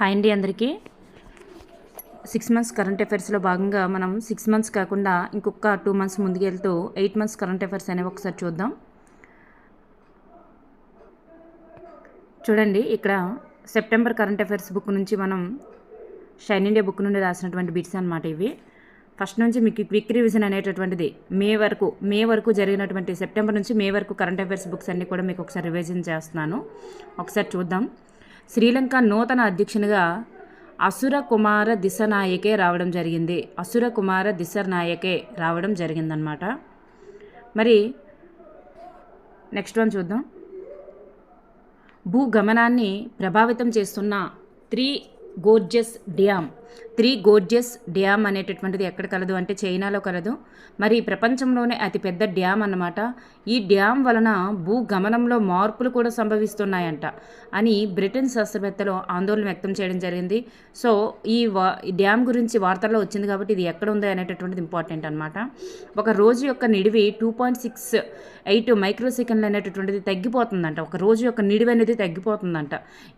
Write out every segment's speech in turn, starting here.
Hi అండి అందరికీ 6 months current అఫైర్స్లో భాగంగా మనం 6 మంత్స్ కాకుండా ఇంకొక 2 మంత్స్ ముందుకెళ్తూ 8 మంత్స్ కరెంట్ అఫైర్స్ అనేవి ఒకసారి చూద్దాం. చూడండి, ఇక్కడ సెప్టెంబర్ కరెంట్ అఫైర్స్ బుక్ నుంచి మనం షైన్ ఇండియా బుక్ నుండి రాసినటువంటి బిట్స్ అన్నమాట ఇవి. ఫస్ట్ నుంచి మీకు క్విక్ రివిజన్ అనేటటువంటిది మే వరకు జరిగినటువంటి సెప్టెంబర్ నుంచి మే వరకు కరెంట్ అఫైర్స్ బుక్స్ అన్నీ కూడా మీకు ఒకసారి రివిజన్ చేస్తున్నాను. ఒకసారి చూద్దాం. శ్రీలంక నూతన అధ్యక్షునిగా అసుర కుమార దిశనాయకే రావడం జరిగింది. అసుర కుమార దిశనాయకే రావడం జరిగిందనమాట. మరి నెక్స్ట్ వన్ చూద్దాం. భూగమనాన్ని ప్రభావితం చేస్తున్న త్రీ గోర్జెస్ డ్యామ్ అనేటటువంటిది ఎక్కడ కలదు అంటే చైనాలో కలదు. మరి ప్రపంచంలోనే అతిపెద్ద డ్యామ్ అన్నమాట. ఈ డ్యామ్ వలన భూగమనంలో మార్పులు కూడా సంభవిస్తున్నాయంట అని బ్రిటన్ శాస్త్రవేత్తలు ఆందోళన వ్యక్తం చేయడం జరిగింది. సో ఈ డ్యామ్ గురించి వార్తల్లో వచ్చింది కాబట్టి ఇది ఎక్కడ ఉంది అనేటటువంటిది ఇంపార్టెంట్ అనమాట. ఒక రోజు యొక్క నిడివి 2.68 మైక్రోసెకండ్లు అనేటటువంటిది తగ్గిపోతుందంట. ఒక రోజు యొక్క నిడివి అనేది తగ్గిపోతుందంట.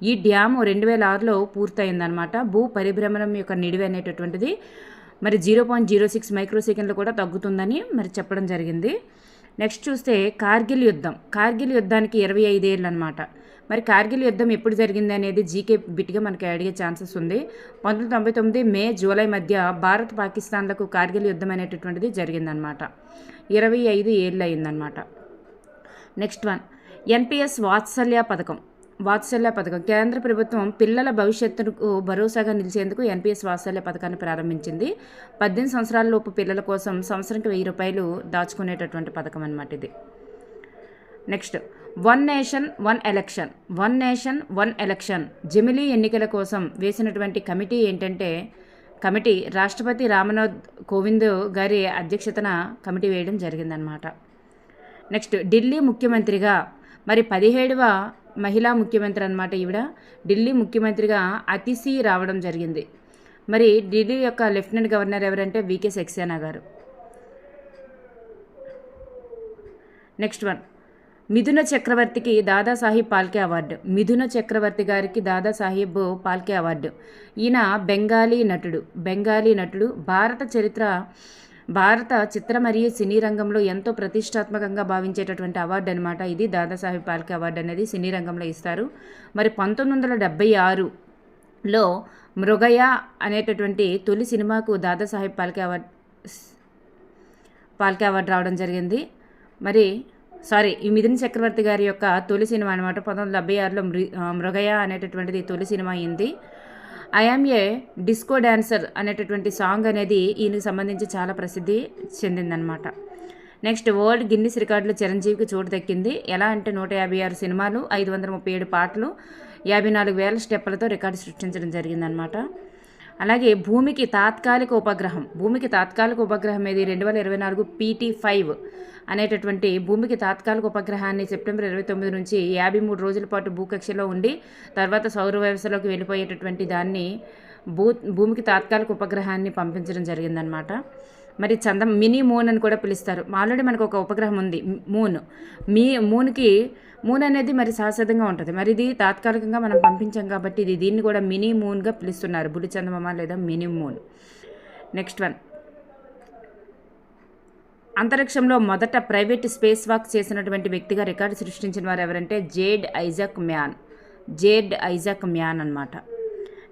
ఈ డ్యాము 2006లో పూర్తయిందనమాట. భూ పరిభ్రమణం యొక్క నిడివి అనేటటువంటిది మరి 0.06 మైక్రోసెకండ్లు కూడా తగ్గుతుందని మరి చెప్పడం జరిగింది. నెక్స్ట్ చూస్తే కార్గిల్ యుద్ధానికి 25 ఏళ్ళు అనమాట. మరి కార్గిల్ యుద్ధం ఎప్పుడు జరిగింది అనేది జీకే బిట్గా మనకి అడిగే ఛాన్సెస్ ఉంది. 1999 మే జూలై మధ్య భారత్ పాకిస్తాన్లకు కార్గిల్ యుద్ధం అనేటటువంటిది జరిగిందనమాట. 25 ఏళ్ళు అయిందనమాట. నెక్స్ట్ వన్, ఎన్పిఎస్ వాత్సల్య పథకం కేంద్ర ప్రభుత్వం పిల్లల భవిష్యత్తుకు భరోసాగా నిలిచేందుకు ఎన్పిఎస్ వాత్సల్య పథకాన్ని ప్రారంభించింది. 18 సంవత్సరాల లోపు పిల్లల కోసం సంవత్సరానికి ₹1000 దాచుకునేటటువంటి పథకం అన్నమాట ఇది. Next, one nation one election జమిలీ ఎన్నికల కోసం వేసినటువంటి కమిటీ ఏంటంటే రాష్ట్రపతి రామ్నాథ్ కోవింద్ గారి అధ్యక్షతన కమిటీ వేయడం జరిగిందనమాట. నెక్స్ట్, ఢిల్లీ ముఖ్యమంత్రిగా మరి 17వ మహిళా ముఖ్యమంత్రి అనమాట ఈవిడ. ఢిల్లీ ముఖ్యమంత్రిగా అతిశీ రావడం జరిగింది. మరి ఢిల్లీ యొక్క లెఫ్టినెంట్ గవర్నర్ ఎవరంటే వికే సక్సేనా గారు. నెక్స్ట్ వన్, మిథున చక్రవర్తి గారికి దాదాసాహెబ్ పాల్కే అవార్డు. ఈయన బెంగాలీ నటుడు. భారత చిత్ర మరియు సినీ రంగంలో ఎంతో ప్రతిష్టాత్మకంగా భావించేటటువంటి అవార్డు అనమాట ఇది. దాదాసాహెబ్ పాల్కే అవార్డు అనేది సినీ రంగంలో ఇస్తారు. మరి 1976లో మృగయ అనేటటువంటి తొలి సినిమాకు దాదాసాహెబ్ పాల్కే అవార్డు రావడం జరిగింది. ఈ మిథున చక్రవర్తి గారి యొక్క తొలి సినిమా అనమాట. 1976లో మృగయ అనేటటువంటిది తొలి సినిమా అయింది. ఐఎమ్ ఏ డిస్కో డాన్సర్ అనేటటువంటి సాంగ్ అనేది ఈయనకు సంబంధించి చాలా ప్రసిద్ధి చెందిందనమాట. నెక్స్ట్, వరల్డ్ గిన్నిస్ రికార్డులో చిరంజీవికి చోటు దక్కింది. ఎలా అంటే 156 సినిమాలు, 537 పాటలు, 54,000 స్టెప్పులతో రికార్డు సృష్టించడం జరిగిందనమాట. అలాగే భూమికి తాత్కాలిక ఉపగ్రహం ఏది 2024 PT5 అనేటటువంటి భూమికి తాత్కాలిక ఉపగ్రహాన్ని సెప్టెంబర్ 29 నుంచి 53 రోజుల పాటు భూకక్షలో ఉండి తర్వాత సౌర వ్యవస్థలోకి వెళ్ళిపోయేటటువంటి దాన్ని భూమికి తాత్కాలిక ఉపగ్రహాన్ని పంపించడం జరిగిందనమాట. మరి మినీ మూన్ అని కూడా పిలుస్తారు. ఆల్రెడీ మనకు ఒక ఉపగ్రహం ఉంది మూన్ అనేది మరి శాశ్వతంగా ఉంటుంది. మరి ఇది తాత్కాలికంగా మనం పంపించాం కాబట్టి దీన్ని కూడా మినీ మూన్గా పిలుస్తున్నారు. బుడి చందమామ లేదా మినీ మూన్. నెక్స్ట్ వన్, అంతరిక్షంలో మొదట ప్రైవేట్ స్పేస్ వాక్ చేసినటువంటి వ్యక్తిగా రికార్డు సృష్టించిన వారు ఎవరంటే జేడ్ ఐజాక్ మ్యాన్ అన్నమాట.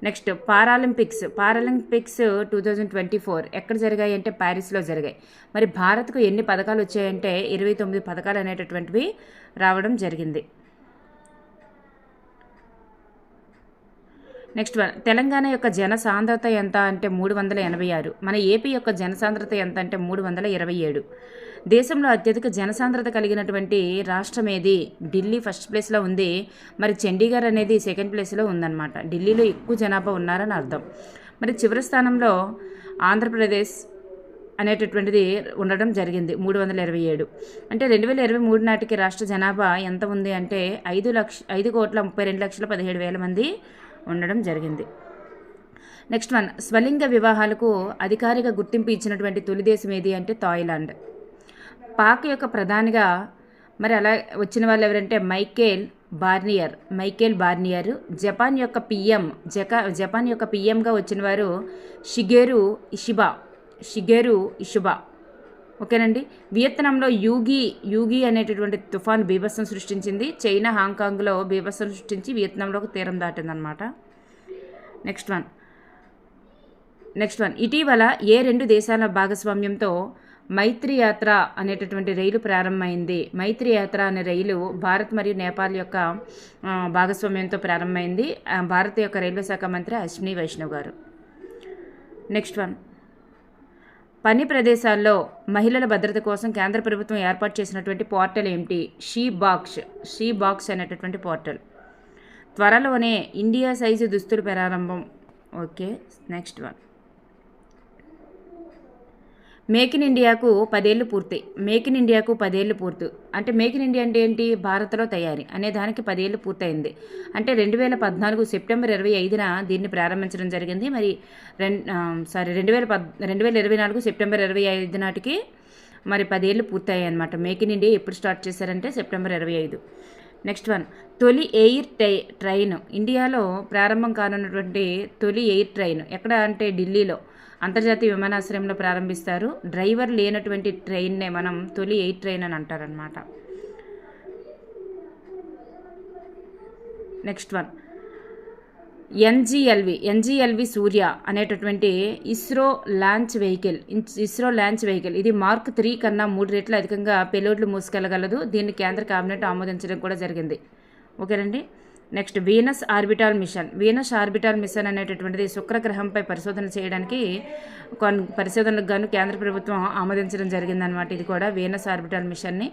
నెక్స్ట్, పారాలింపిక్స్ 2024 ఎక్కడ జరిగాయి అంటే ప్యారిస్లో జరిగాయి. మరి భారత్కు ఎన్ని పథకాలు వచ్చాయంటే 29 పథకాలు అనేటటువంటివి రావడం జరిగింది. నెక్స్ట్ వన్, తెలంగాణ యొక్క జనసాంద్రత ఎంత అంటే 386. మన ఏపీ యొక్క జనసాంద్రత ఎంత అంటే 327. దేశంలో అత్యధిక జనసాంద్రత కలిగినటువంటి రాష్ట్రం ఏది? ఢిల్లీ ఫస్ట్ ప్లేస్లో ఉంది. మరి చండీగఢ్ అనేది సెకండ్ ప్లేస్లో ఉందన్నమాట. ఢిల్లీలో ఎక్కువ జనాభా ఉన్నారని అర్థం. మరి చివరి స్థానంలో ఆంధ్రప్రదేశ్ అనేటటువంటిది ఉండడం జరిగింది 327. అంటే 2023 నాటికి రాష్ట్ర జనాభా ఎంత ఉంది అంటే 5,32,17,17,000 మంది ఉండడం జరిగింది. నెక్స్ట్ వన్, స్వలింగ వివాహాలకు అధికారిక గుర్తింపు ఇచ్చినటువంటి తొలి దేశం ఏది అంటే థాయిలాండ్. పాక్ యొక్క ప్రధానిగా మరి అలా వచ్చిన వాళ్ళు ఎవరంటే మైకేల్ మైకేల్ బార్నియర్. జపాన్ యొక్క పిఎంగా వచ్చిన వారు షిగేరు ఇషిబా. ఓకేనండి. వియత్నాంలో యూగి అనేటటువంటి తుఫాన్ బీభత్సం సృష్టించింది. చైనా హాంకాంగ్లో బీభత్సం సృష్టించి వియత్నాంలోకి తీరం దాటిందనమాట. నెక్స్ట్ వన్ ఇటీవల ఏ 2 దేశాల భాగస్వామ్యంతో మైత్రి యాత్ర అనేటటువంటి రైలు ప్రారంభమైంది. మైత్రి యాత్ర అనే రైలు భారత్ మరియు నేపాల్ యొక్క భాగస్వామ్యంతో ప్రారంభమైంది. భారత యొక్క రైల్వే శాఖ మంత్రి అశ్విని వైష్ణవ్ గారు. నెక్స్ట్ వన్ పని ప్రదేశాల్లో మహిళల భద్రత కోసం కేంద్ర ప్రభుత్వం ఏర్పాటు చేసినటువంటి పోర్టల్ ఏమిటి? షీ బాక్స్ అనేటటువంటి పోర్టల్. త్వరలోనే ఇండియా సైజు దుస్తులు ప్రారంభం. Okay. Next one make in ఇండియాకు 10 ఏళ్ళు పూర్తి. అంటే మేక్ ఇన్ ఇండియా అంటే ఏంటి? భారత్లో తయారీ అనే దానికి 10 ఏళ్ళు పూర్తయింది. అంటే 2014 సెప్టెంబర్ 25న దీన్ని ప్రారంభించడం జరిగింది. మరి 2024 సెప్టెంబర్ 25 నాటికి మరి 10 ఏళ్ళు పూర్తయ్యాయి అనమాట. మేక్ ఇన్ ఇండియా ఎప్పుడు స్టార్ట్ చేశారంటే సెప్టెంబర్ 25. నెక్స్ట్ వన్ తొలి ఎయిర్ ట్రైన్. ఇండియాలో ప్రారంభం కానున్నటువంటి తొలి ఎయిర్ ట్రైన్ ఎక్కడ అంటే ఢిల్లీలో అంతర్జాతీయ విమానాశ్రయంలో ప్రారంభిస్తారు. డ్రైవర్ లేనటువంటి ట్రైన్నే మనం తొలి ఎయిర్ ట్రైన్ అని అంటారనమాట. నెక్స్ట్ వన్ ఎన్జిఎల్వి సూర్య అనేటటువంటి ఇస్రో లాంచ్ వెహికల్. ఇది మార్క్ 3 కన్నా 3 రెట్లు అధికంగా పేలోడ్లు మోసుకెళ్లగలదు. దీన్ని కేంద్ర కేబినెట్ ఆమోదించడం కూడా జరిగింది. ఓకేనండి. నెక్స్ట్ వీనస్ ఆర్బిటాల్ మిషన్ అనేటటువంటిది శుక్రగ్రహంపై పరిశోధన చేయడానికి పరిశోధనలకు గాను కేంద్ర ప్రభుత్వం ఆమోదించడం జరిగిందనమాట. ఇది కూడా వీనస్ ఆర్బిటాల్ మిషన్ని.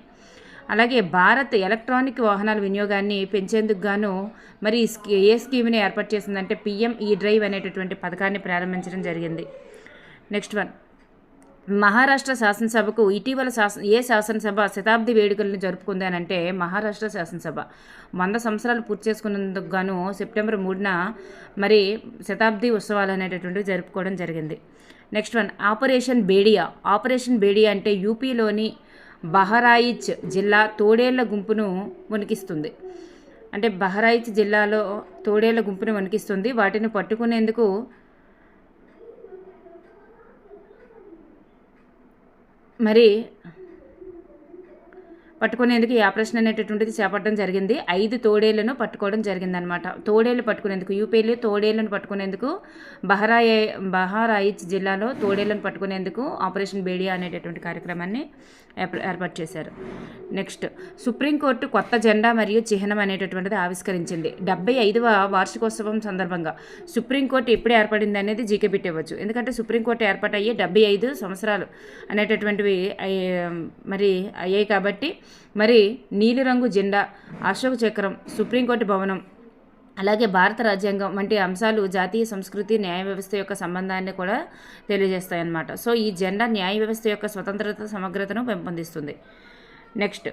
అలాగే భారత్ ఎలక్ట్రానిక్ వాహనాల వినియోగాన్ని పెంచేందుకు గాను మరి ఏ స్కీమ్ని ఏర్పాటు చేసిందంటే పిఎం ఈ డ్రైవ్ అనేటటువంటి పథకాన్ని ప్రారంభించడం జరిగింది. నెక్స్ట్ వన్ మహారాష్ట్ర శాసనసభకు ఇటీవల శాసనసభ శతాబ్ది వేడుకలను జరుపుకుంది అని అంటే మహారాష్ట్ర శాసనసభ 100 సంవత్సరాలు పూర్తి చేసుకున్నందుకు గాను సెప్టెంబర్ 3న మరి శతాబ్ది ఉత్సవాలు అనేటటువంటివి జరుపుకోవడం జరిగింది. నెక్స్ట్ వన్ ఆపరేషన్ బేడియా అంటే యూపీలోని బహరాయిచ్ జిల్లా తోడేళ్ల గుంపును వణికిస్తుంది. అంటే బహరాయిచ్ జిల్లాలో తోడేళ్ల గుంపును వణికిస్తుంది. వాటిని పట్టుకునేందుకు ఈ ఆపరేషన్ అనేటటువంటిది చేపట్టడం జరిగింది. 5 తోడేళ్లను పట్టుకోవడం జరిగిందనమాట. తోడేళ్లు పట్టుకునేందుకు యూపీలో తోడేళ్లను పట్టుకునేందుకు బహరాయిచ్ జిల్లాలో తోడేళ్లను పట్టుకునేందుకు ఆపరేషన్ బేడియా అనేటటువంటి కార్యక్రమాన్ని ఏర్పాటు చేశారు. నెక్స్ట్ సుప్రీంకోర్టు కొత్త జెండా మరియు చిహ్నం అనేటటువంటిది ఆవిష్కరించింది. 75వ వార్షికోత్సవం సందర్భంగా సుప్రీంకోర్టు ఎప్పుడు ఏర్పడింది అనేది జీకే పెట్టవచ్చు. ఎందుకంటే సుప్రీంకోర్టు ఏర్పాటయ్యి 75 సంవత్సరాలు అనేటటువంటివి మరి అయ్యాయి కాబట్టి మరి నీలిరంగు జెండా, అశోక చక్రం, సుప్రీంకోర్టు భవనం, అలాగే భారత రాజ్యాంగం వంటి అంశాలు జాతీయ సంస్కృతి న్యాయ వ్యవస్థ యొక్క సంబంధాన్ని కూడా తెలియజేస్తాయన్నమాట. సో ఈ జెండా న్యాయ వ్యవస్థ యొక్క స్వతంత్రత సమగ్రతను పెంపొందిస్తుంది. నెక్స్ట్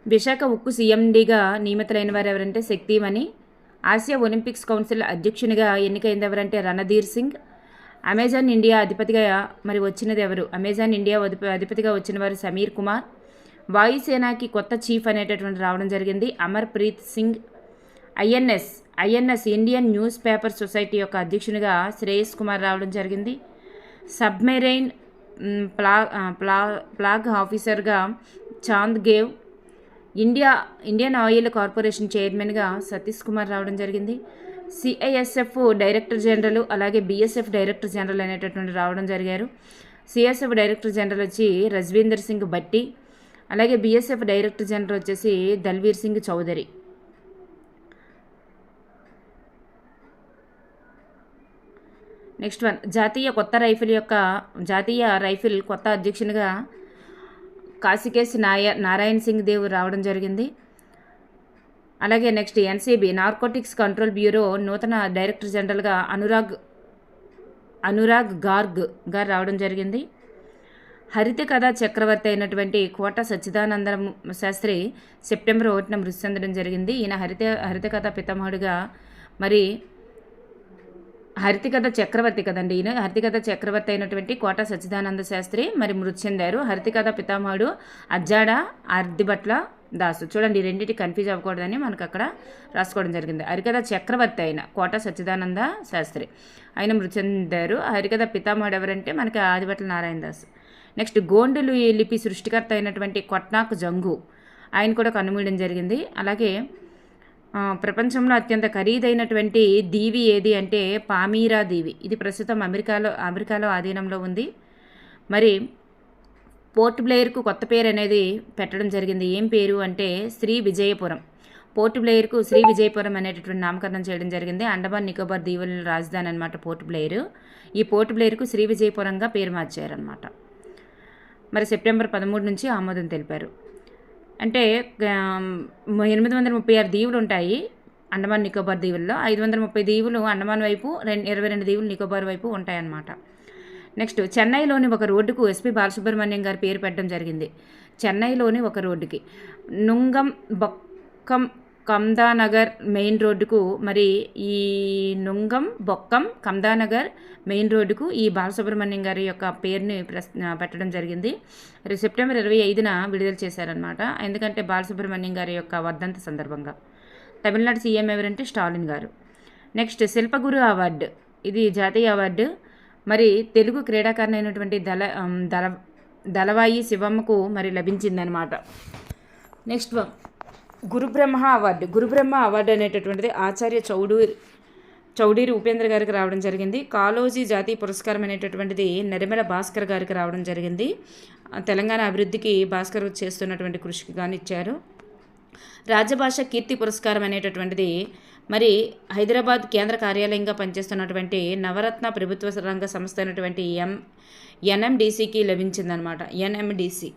విశాఖ ఉక్కు సీఎండీగా నియమితులైన వారు ఎవరంటే శక్తిమణి. ఆసియా ఒలింపిక్స్ కౌన్సిల్ అధ్యక్షునిగా ఎన్నికైంది ఎవరంటే రణధీర్ సింగ్. అమెజాన్ ఇండియా అధిపతిగా మరి వచ్చినది ఎవరు? అమెజాన్ ఇండియా అధిపతిగా వచ్చిన వారు సమీర్ కుమార్. వాయుసేనకి కొత్త చీఫ్ అనేటటువంటి రావడం జరిగింది Amar Preet Singh. INS Indian news paper society యొక్క అధ్యక్షునిగా శ్రేయస్ కుమార్ రావడం జరిగింది. సబ్మెరైన్ ఫ్లాగ్ ఆఫీసర్గా Chand gave. Indian oil corporation చైర్మన్గా సతీష్ కుమార్ రావడం జరిగింది. సిఐఎస్ఎఫ్ డైరెక్టర్ జనరల్ అలాగే బిఎస్ఎఫ్ డైరెక్టర్ జనరల్ అనేటటువంటి రావడం జరిగారు. సిఎస్ఎఫ్ డైరెక్టర్ జనరల్ వచ్చి రజ్వీందర్ సింగ్ భట్టి. అలాగే బిఎస్ఎఫ్ డైరెక్టర్ జనరల్ వచ్చేసి దల్వీర్ సింగ్ చౌదరి. నెక్స్ట్ వన్ జాతీయ రైఫిల్ కొత్త అధ్యక్షునిగా కాశికేశ్ నారాయణ్ సింగ్ దేవ్ రావడం జరిగింది. అలాగే next NCB narcotics control bureau నూతన డైరెక్టర్ జనరల్గా అనురాగ్ గార్గ్ గారు రావడం జరిగింది. హరిత కథా చక్రవర్తి అయినటువంటి కోట సచ్చిదానంద శాస్త్రి సెప్టెంబర్ 1న మృతి చెందడం జరిగింది. ఈయన హరిత కథా పితామహుడిగా మరి హరితికథ చక్రవర్తి కదండి ఈయన. హరితికథ చక్రవర్తి అయినటువంటి కోట సచ్చిదానంద శాస్త్రి మరి మృతి చెందారు. హరితికథ పితామహుడు అజ్జాడ ఆర్దిభట్ల దాసు. చూడండి, ఈ రెండింటి కన్ఫ్యూజ్ అవ్వకూడదని మనకు అక్కడ రాసుకోవడం జరిగింది. హరికథ చక్రవర్తి అయిన కోట సచ్చిదానంద శాస్త్రి ఆయన మృతి చెందారు. హరికథ పితామహుడు ఎవరంటే మనకి ఆదిభట్ల నారాయణ దాస్. నెక్స్ట్, గోండులు లిపి సృష్టికర్త అయినటువంటి కొట్నాకు జంగు ఆయన కూడా కన్నుమూయడం జరిగింది. అలాగే ప్రపంచంలో అత్యంత ఖరీదైనటువంటి దీవి ఏది అంటే పామీరా దీవి. ఇది ప్రస్తుతం అమెరికాలో ఆధీనంలో ఉంది. మరి పోర్ట్ బ్లెయిర్కు కొత్త పేరు అనేది పెట్టడం జరిగింది. ఏం పేరు అంటే శ్రీ విజయపురం. పోర్ట్ బ్లెయిర్కు శ్రీ విజయపురం అనేటటువంటి నామకరణం చేయడం జరిగింది. అండమాన్ నికోబార్ దీవుల రాజధాని అనమాట పోర్ట్ బ్లెయిర్. ఈ పోర్ట్ బ్లెయిర్కు శ్రీ విజయపురంగా పేరు మార్చారనమాట. మరి సెప్టెంబర్ 13 నుంచి ఆమోదం తెలిపారు. అంటే 836 దీవులు ఉంటాయి అండమాన్ నికోబార్ దీవుల్లో. 530 దీవులు అండమాన్ వైపు, 22 దీవులు నికోబార్ వైపు ఉంటాయన్నమాట. నెక్స్ట్, చెన్నైలోని ఒక రోడ్డుకు ఎస్పి బాలసుబ్రహ్మణ్యం గారి పేరు పెట్టడం జరిగింది. చెన్నైలోని ఒక రోడ్డుకి నుంగం బొక్కం కమ్దానగర్ మెయిన్ రోడ్డుకు మరి ఈ నుంగం బొక్కం కమ్దానగర్ మెయిన్ రోడ్డుకు ఈ బాలసుబ్రహ్మణ్యం గారి యొక్క పేరుని పెట్టడం జరిగింది. సెప్టెంబర్ 25న విడుదల చేశారనమాట. ఎందుకంటే బాలసుబ్రహ్మణ్యం గారి యొక్క వర్ధంతి సందర్భంగా. తమిళనాడు సీఎం ఎవరంటే స్టాలిన్ గారు. Next, Shilp Guru award. ఇది జాతీయ అవార్డు. మరి తెలుగు క్రీడాకారిణి అయినటువంటి దళవాయి శివమ్మకు మరి లభించిందనమాట. నెక్స్ట్, గురుబ్రహ్మ అవార్డు అనేటటువంటిది ఆచార్య చౌడూరి ఉపేంద్ర గారికి రావడం జరిగింది. కాళోజీ జాతీయ పురస్కారం అనేటటువంటిది నరిమెల భాస్కర్ గారికి రావడం జరిగింది. తెలంగాణ అభివృద్ధికి భాస్కర్ చేస్తున్నటువంటి కృషికి గాను ఇచ్చారు. రాజభాష కీర్తి పురస్కారం అనేటటువంటిది మరి హైదరాబాద్ కేంద్ర కార్యాలయంగా పనిచేస్తున్నటువంటి నవరత్న ప్రభుత్వ రంగ సంస్థ అయినటువంటి ఎన్ఎండిసికి లభించిందనమాట. ఎన్ఎండిసి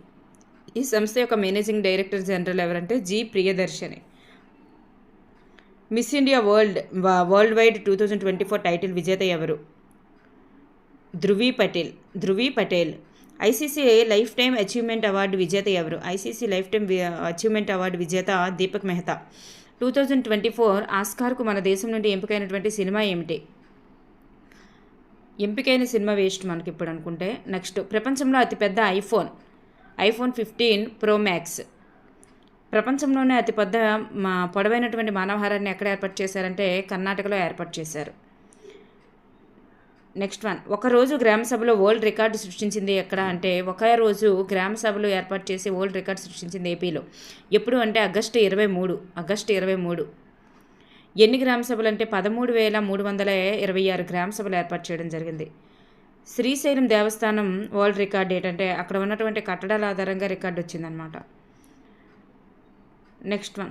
ఈ సంస్థ యొక్క మేనేజింగ్ డైరెక్టర్ జనరల్ ఎవరంటే G Priyadarshini. Miss India world wide 2024 title విజేత ఎవరు? Dhruvi Patel. ICC lifetime achievement award విజేత ఎవరు? ICC lifetime achievement award విజేత దీపక్ మెహతా. 2024 ఆస్కార్కు మన దేశం నుండి ఎంపికైనటువంటి సినిమా ఏమిటి? ఎంపికైన సినిమా వేస్ట్ మనకి ఇప్పుడు అనుకుంటే. నెక్స్ట్, ప్రపంచంలో అతిపెద్ద ఐఫోన్ 15 ప్రో మ్యాక్స్. ప్రపంచంలోనే అతిపెద్ద పొడవైనటువంటి మానవహారాన్ని ఎక్కడ ఏర్పాటు చేశారంటే కర్ణాటకలో ఏర్పాటు చేశారు. నెక్స్ట్ వన్, ఒకరోజు గ్రామ సభలో వరల్డ్ రికార్డు సృష్టించింది ఎక్కడ అంటే ఒక రోజు గ్రామ సభలో ఏర్పాటు చేసి వరల్డ్ రికార్డు సృష్టించింది ఏపీలో. ఎప్పుడు అంటే ఆగస్టు 23. ఎన్ని గ్రామ సభలు అంటే 13,326 గ్రామ సభలు ఏర్పాటు చేయడం జరిగింది. శ్రీశైలం దేవస్థానం వరల్డ్ రికార్డ్ ఏంటంటే అక్కడ ఉన్నటువంటి కట్టడాల ఆధారంగా రికార్డు వచ్చిందనమాట. నెక్స్ట్ వన్,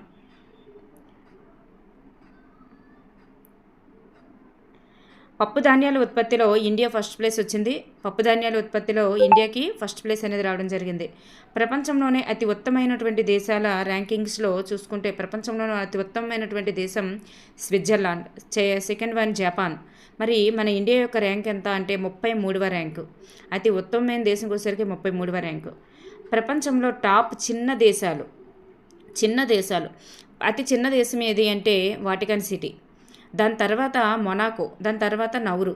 పప్పు ధాన్యాల ఉత్పత్తిలో ఇండియా ఫస్ట్ ప్లేస్ వచ్చింది. పప్పు ధాన్యాల ఉత్పత్తిలో ఇండియాకి ఫస్ట్ ప్లేస్ అనేది రావడం జరిగింది. ప్రపంచంలోనే అతి ఉత్తమమైనటువంటి దేశాల ర్యాంకింగ్స్లో చూసుకుంటే ప్రపంచంలోనే అతి ఉత్తమమైనటువంటి దేశం స్విట్జర్లాండ్, సెకండ్ వన్ జపాన్. మరి మన ఇండియా యొక్క ర్యాంక్ ఎంత అంటే 33వ ర్యాంకు. అతి ఉత్తమమైన దేశం వచ్చేసరికి 33వ ర్యాంకు. ప్రపంచంలో టాప్ చిన్న దేశాలు అతి చిన్న దేశం ఏది అంటే వాటికన్ సిటీ, దాని తర్వాత మొనాకో, దాని తర్వాత నౌరు.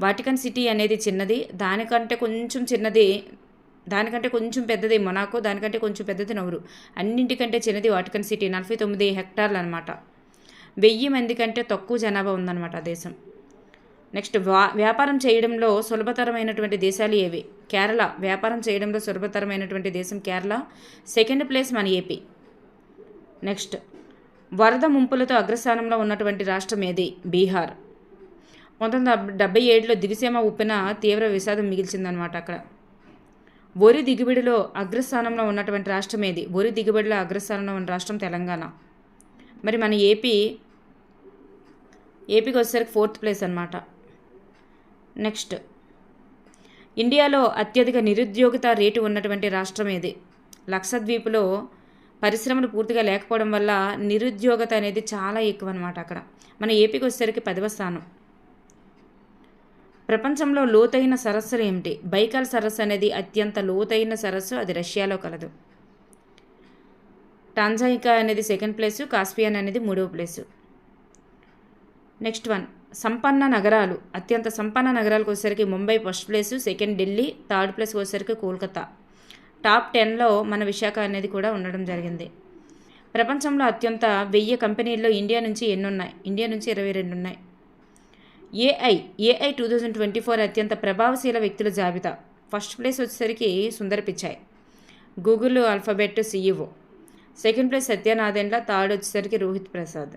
వాటికన్ సిటీ అనేది చిన్నది, దానికంటే కొంచెం పెద్దది మొనాకో, దానికంటే కొంచెం పెద్దది నౌరు. అన్నింటికంటే చిన్నది వాటికన్ సిటీ, 49 హెక్టార్లు అనమాట. 1000 మంది కంటే తక్కువ జనాభా ఉందన్నమాట ఆ దేశం. నెక్స్ట్, వ్యాపారం చేయడంలో సులభతరమైనటువంటి దేశాలు ఏవి? కేరళ. వ్యాపారం చేయడంలో సులభతరమైనటువంటి దేశం కేరళ. సెకండ్ ప్లేస్ మన ఏపీ. నెక్స్ట్, వరద ముంపులతో అగ్రస్థానంలో ఉన్నటువంటి రాష్ట్రం ఏది? బీహార్. 1977లో దివిసీమ ఉప్పెన తీవ్ర విషాదం మిగిల్చిందనమాట అక్కడ. వరి దిగుబడిలో అగ్రస్థానంలో ఉన్నటువంటి రాష్ట్రం ఏది? వరి దిగుబడిలో అగ్రస్థానంలో ఉన్న రాష్ట్రం తెలంగాణ. మరి మన ఏపీకి వచ్చేసరికి 4th ప్లేస్ అనమాట. నెక్స్ట్, ఇండియాలో అత్యధిక నిరుద్యోగిత రేటు ఉన్నటువంటి రాష్ట్రం ఏది? లక్షద్వీప్లో పరిశ్రమలు పూర్తిగా లేకపోవడం వల్ల నిరుద్యోగత అనేది చాలా ఎక్కువ అనమాట అక్కడ. మన ఏపీకి వచ్చేసరికి 10వ స్థానం. ప్రపంచంలో లోతైన సరస్సులు ఏమిటి? బైకాల్ సరస్సు అనేది అత్యంత లోతైన సరస్సు, అది రష్యాలో కలదు. టాంజానికా అనేది సెకండ్ ప్లేసు, కాస్పియన్ అనేది 3వ ప్లేసు. నెక్స్ట్ వన్, సంపన్న నగరాలు, అత్యంత సంపన్న నగరాలకు వచ్చేసరికి Mumbai first place, second Delhi, third ప్లేస్కి వచ్చేసరికి కోల్కతా. టాప్ 10లో మన విశాఖ అనేది కూడా ఉండడం జరిగింది. ప్రపంచంలో అత్యంత 1000 కంపెనీల్లో ఇండియా నుంచి ఎన్ని ఉన్నాయి? ఇండియా నుంచి 22 ఉన్నాయి. ఏఐ 2024 అత్యంత ప్రభావశీల వ్యక్తుల జాబితా. ఫస్ట్ ప్లేస్ వచ్చేసరికి Sundar Pichai, Google Alphabet CEO. Second place Satya Nadella, third వచ్చేసరికి రోహిత్ ప్రసాద్.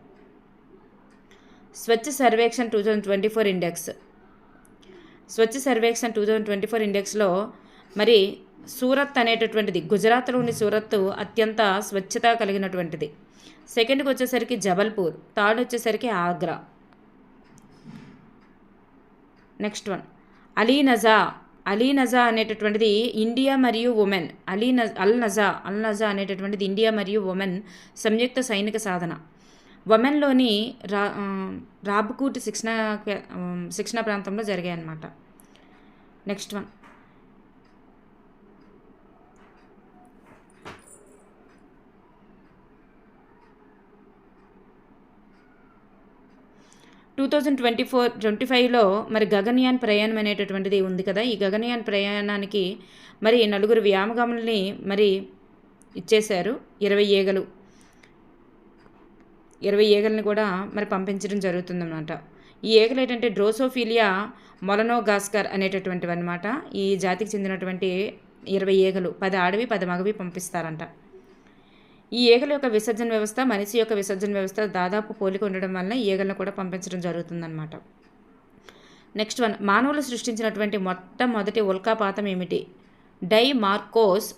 స్వచ్ఛ సర్వేక్షణ్ 2024 ఇండెక్స్. స్వచ్ఛ సర్వేక్షణ్ 2024 ఇండెక్స్లో మరి సూరత్ అనేటటువంటిది, గుజరాత్లోని సూరత్ అత్యంత స్వచ్ఛత కలిగినటువంటిది. సెకండ్కి వచ్చేసరికి జబల్పూర్, థర్డ్ వచ్చేసరికి ఆగ్రా. నెక్స్ట్ వన్ అలీ నజా అనేటటువంటిది ఇండియా మరియు ఉమెన్. అల్ నజా అనేటటువంటిది ఇండియా మరియు ఉమెన్ సంయుక్త సైనిక సాధన. వమెన్లోని రాబ్కూట్ శిక్షణ ప్రాంతంలో జరిగాయి అన్నమాట. నెక్స్ట్ వన్ 2024-25లో మరి గగన్యాన్ ప్రయాణం అనేటటువంటిది ఉంది కదా. ఈ గగన్యాన్ ప్రయాణానికి మరి 4 వ్యోమగాములని మరి ఇచ్చేశారు. 20 ఈగల్ని కూడా మరి పంపించడం జరుగుతుందన్నమాట. ఈ ఈగలు ఏంటంటే డ్రోసోఫిలియా మొలనోగాస్కర్ అనేటటువంటివి అనమాట. ఈ జాతికి చెందినటువంటి 20 ఈగలు, 10 ఆడవి 10 మగవి పంపిస్తారంట. ఈ ఈగల యొక్క విసర్జన వ్యవస్థ మనిషి యొక్క విసర్జన వ్యవస్థ దాదాపు పోలిక ఉండడం వల్ల ఈ ఈగలను కూడా పంపించడం జరుగుతుందన్నమాట. నెక్స్ట్ వన్, మానవులు సృష్టించినటువంటి మొట్టమొదటి ఉల్కాపాతం ఏమిటి? డైమార్కోస్